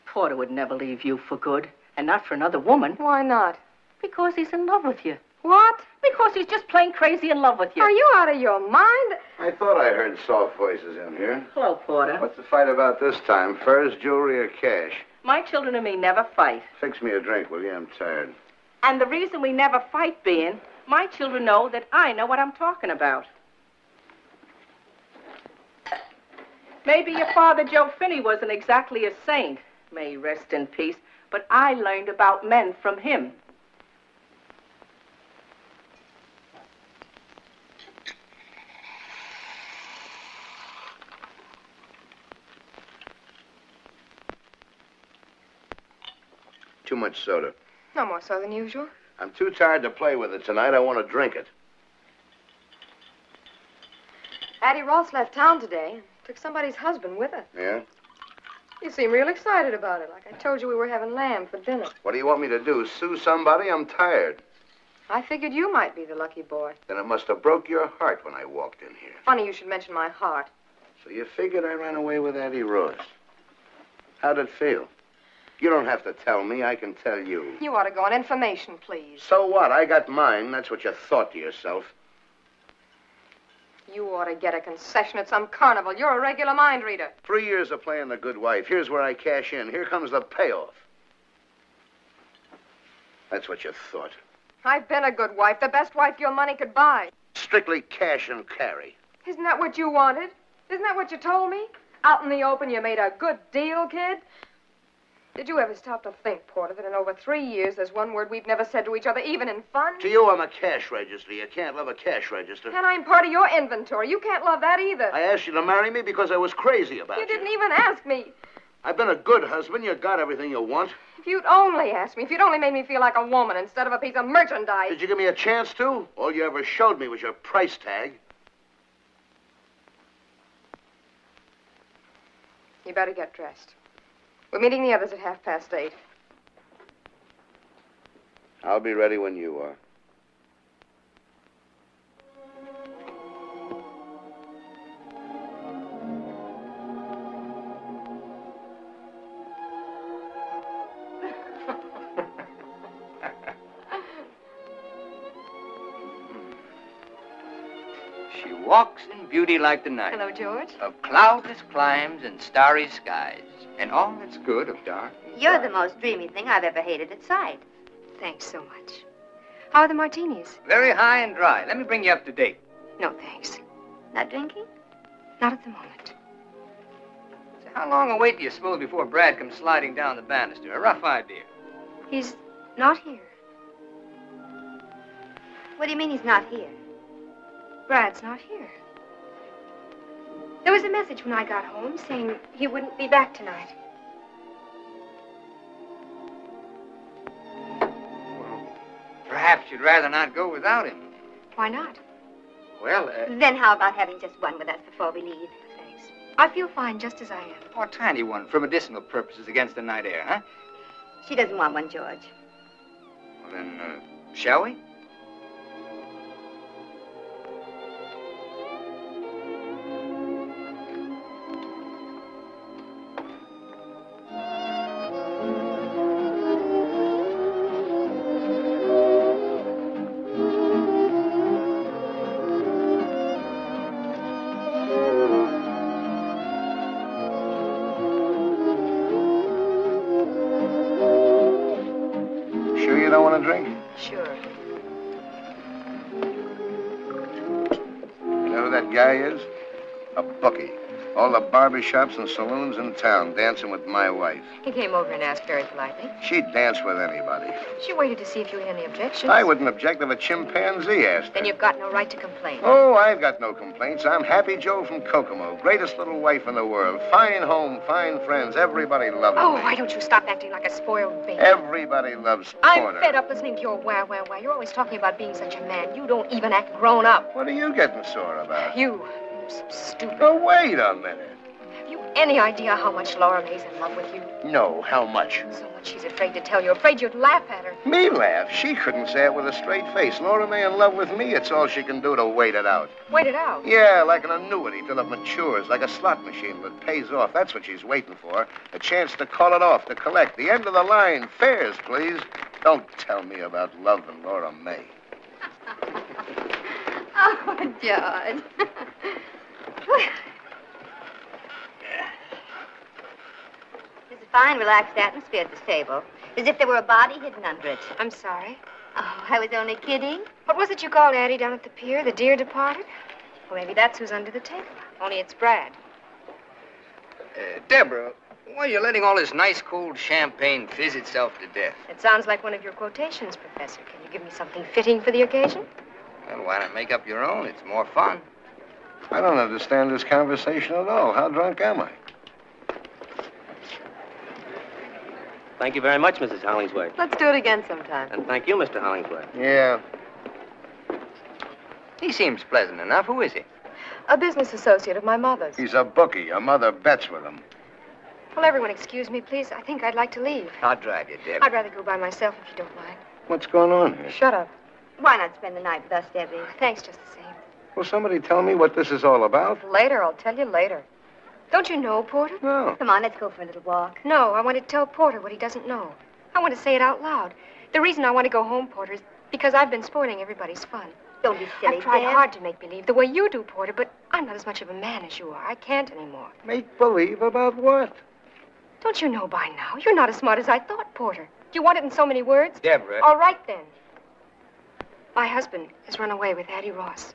Porter would never leave you for good, and not for another woman. Why not? Because he's in love with you. What? Because he's just plain crazy in love with you. Are you out of your mind? I thought I heard soft voices in here. Hello, Porter. What's the fight about this time? Furs, jewelry, or cash? My children and me never fight. Fix me a drink, will you? I'm tired. And the reason we never fight being, my children know that I know what I'm talking about. Maybe your father, Joe Finney, wasn't exactly a saint. May he rest in peace. But I learned about men from him. Too much soda. No more so than usual. I'm too tired to play with it tonight. I want to drink it. Addie Ross left town today. Took somebody's husband with her. Yeah? You seem real excited about it, like I told you we were having lamb for dinner. What do you want me to do? Sue somebody? I'm tired. I figured you might be the lucky boy. Then it must have broke your heart when I walked in here. Funny you should mention my heart. So you figured I ran away with Addie Ross. How'd it feel? You don't have to tell me. I can tell you. You ought to go on information, please. So what? I got mine. That's what you thought to yourself. You ought to get a concession at some carnival. You're a regular mind reader. 3 years of playing the good wife. Here's where I cash in. Here comes the payoff. That's what you thought. I've been a good wife, the best wife your money could buy. Strictly cash and carry. Isn't that what you wanted? Isn't that what you told me? Out in the open, you made a good deal, kid? Did you ever stop to think, Porter, that in over 3 years, there's one word we've never said to each other, even in fun? To you, I'm a cash register. You can't love a cash register. And I'm part of your inventory. You can't love that either. I asked you to marry me because I was crazy about you. You didn't even ask me. I've been a good husband. You got everything you want. If you'd only asked me, if you'd only made me feel like a woman instead of a piece of merchandise. Did you give me a chance to? All you ever showed me was your price tag. You better get dressed. We're meeting the others at 8:30. I'll be ready when you are. She walks in beauty like the night. Hello, George. Of cloudless climes and starry skies, and all that's good of dark. You're the most dreamy thing I've ever hated at sight. Thanks so much. How are the martinis? Very high and dry. Let me bring you up to date. No, thanks. Not drinking? Not at the moment. So how long a wait do you suppose before Brad comes sliding down the banister? A rough idea. He's not here. What do you mean he's not here? Brad's not here. There was a message when I got home saying he wouldn't be back tonight. Perhaps you'd rather not go without him. Why not? Well, Then how about having just one with us before we leave? Thanks. I feel fine just as I am. a tiny one for medicinal purposes against the night air, huh? She doesn't want one, George. Well, then, shall we? Sure you don't want a drink? Sure. You know who that guy is? A bookie. All the barber shops and saloons in town dancing with my wife. He came over and asked very politely. She'd dance with anybody. She waited to see if you had any objections. I wouldn't object if a chimpanzee asked. Then you've got no right to complain. Oh, I've got no complaints. I'm Happy Joe from Kokomo. Greatest little wife in the world. Fine home, fine friends. Everybody loves Oh, me. why don't you stop acting like a spoiled baby? Everybody loves I'm Porter. fed up listening to your wah, wah, wah. You're always talking about being such a man. You don't even act grown up. What are you getting sore about? You, so stupid. Oh, wait a minute. Have you any idea how much Laura May's in love with you? No, how much? So much she's afraid to tell you. Afraid you'd laugh at her. Me laugh? She couldn't say it with a straight face. Laura May in love with me, it's all she can do to wait it out. Wait it out. Yeah, like an annuity till it matures, like a slot machine that pays off. That's what she's waiting for. A chance to call it off, to collect. The end of the line. Fares, please. Don't tell me about love and Laura May. Oh, George. There's a fine, relaxed atmosphere at this table, as if there were a body hidden under it. I'm sorry. Oh, I was only kidding. What was it you called Addie down at the pier? The dear departed? Well, maybe that's who's under the table. Only it's Brad. Deborah, why are you letting all this nice cold champagne fizz itself to death? It sounds like one of your quotations, Professor. Can you give me something fitting for the occasion? Well, why not make up your own? It's more fun. I don't understand this conversation at all. How drunk am I? Thank you very much, Mrs. Hollingsworth. Let's do it again sometime. And thank you, Mr. Hollingsworth. Yeah. He seems pleasant enough. Who is he? A business associate of my mother's. He's a bookie. Your mother bets with him. Will everyone excuse me, please? I think I'd like to leave. I'll drive you, Debbie. I'd rather go by myself if you don't mind. What's going on here? Shut up. Why not spend the night with us, Debbie? Thanks just the same. Will somebody tell me what this is all about? Later, I'll tell you later. Don't you know, Porter? No. Come on, let's go for a little walk. No, I want to tell Porter what he doesn't know. I want to say it out loud. The reason I want to go home, Porter, is because I've been spoiling everybody's fun. Don't be silly, I've tried Deb. hard to make believe the way you do, Porter, but I'm not as much of a man as you are. I can't anymore. Make believe about what? Don't you know by now? You're not as smart as I thought, Porter. Do you want it in so many words? Deborah. All right, then. My husband has run away with Addie Ross.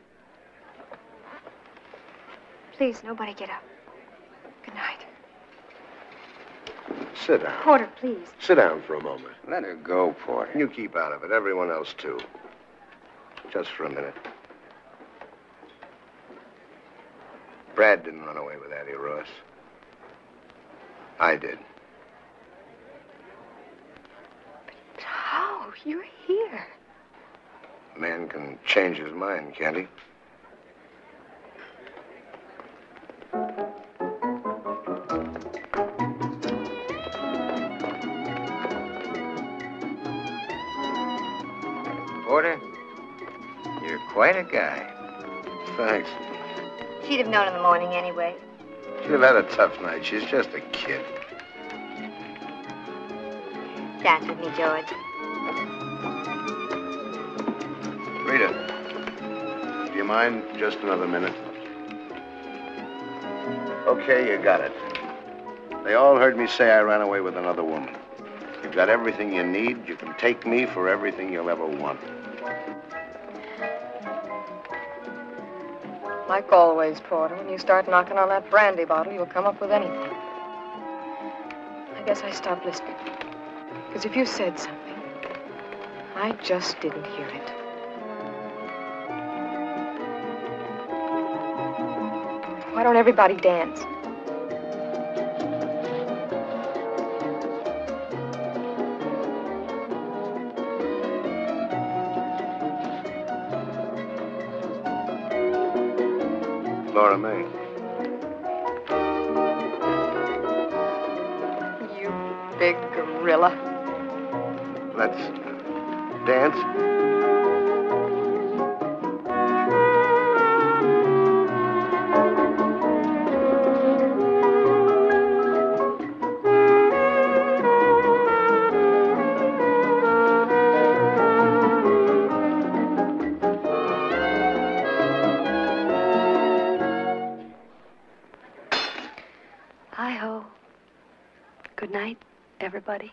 Please, nobody get up. Good night. Sit down. Porter, please. Sit down for a moment. Let her go, Porter. You keep out of it. Everyone else, too. Just for a minute. Brad didn't run away with Addie Ross. I did. But how? You're here. A man can change his mind, can't he? Porter, you're quite a guy. Thanks. She'd have known in the morning anyway. She'll have had a tough night. She's just a kid. Dance with me, George. Rita, do you mind just another minute? Okay, you got it. They all heard me say I ran away with another woman. You've got everything you need. You can take me for everything you'll ever want. Like always, Porter, when you start knocking on that brandy bottle, you'll come up with anything. I guess I stopped listening. Because if you said something, I just didn't hear it. Why don't everybody dance? Laura May. You big gorilla. Let's dance. Hi-ho. Good night, everybody.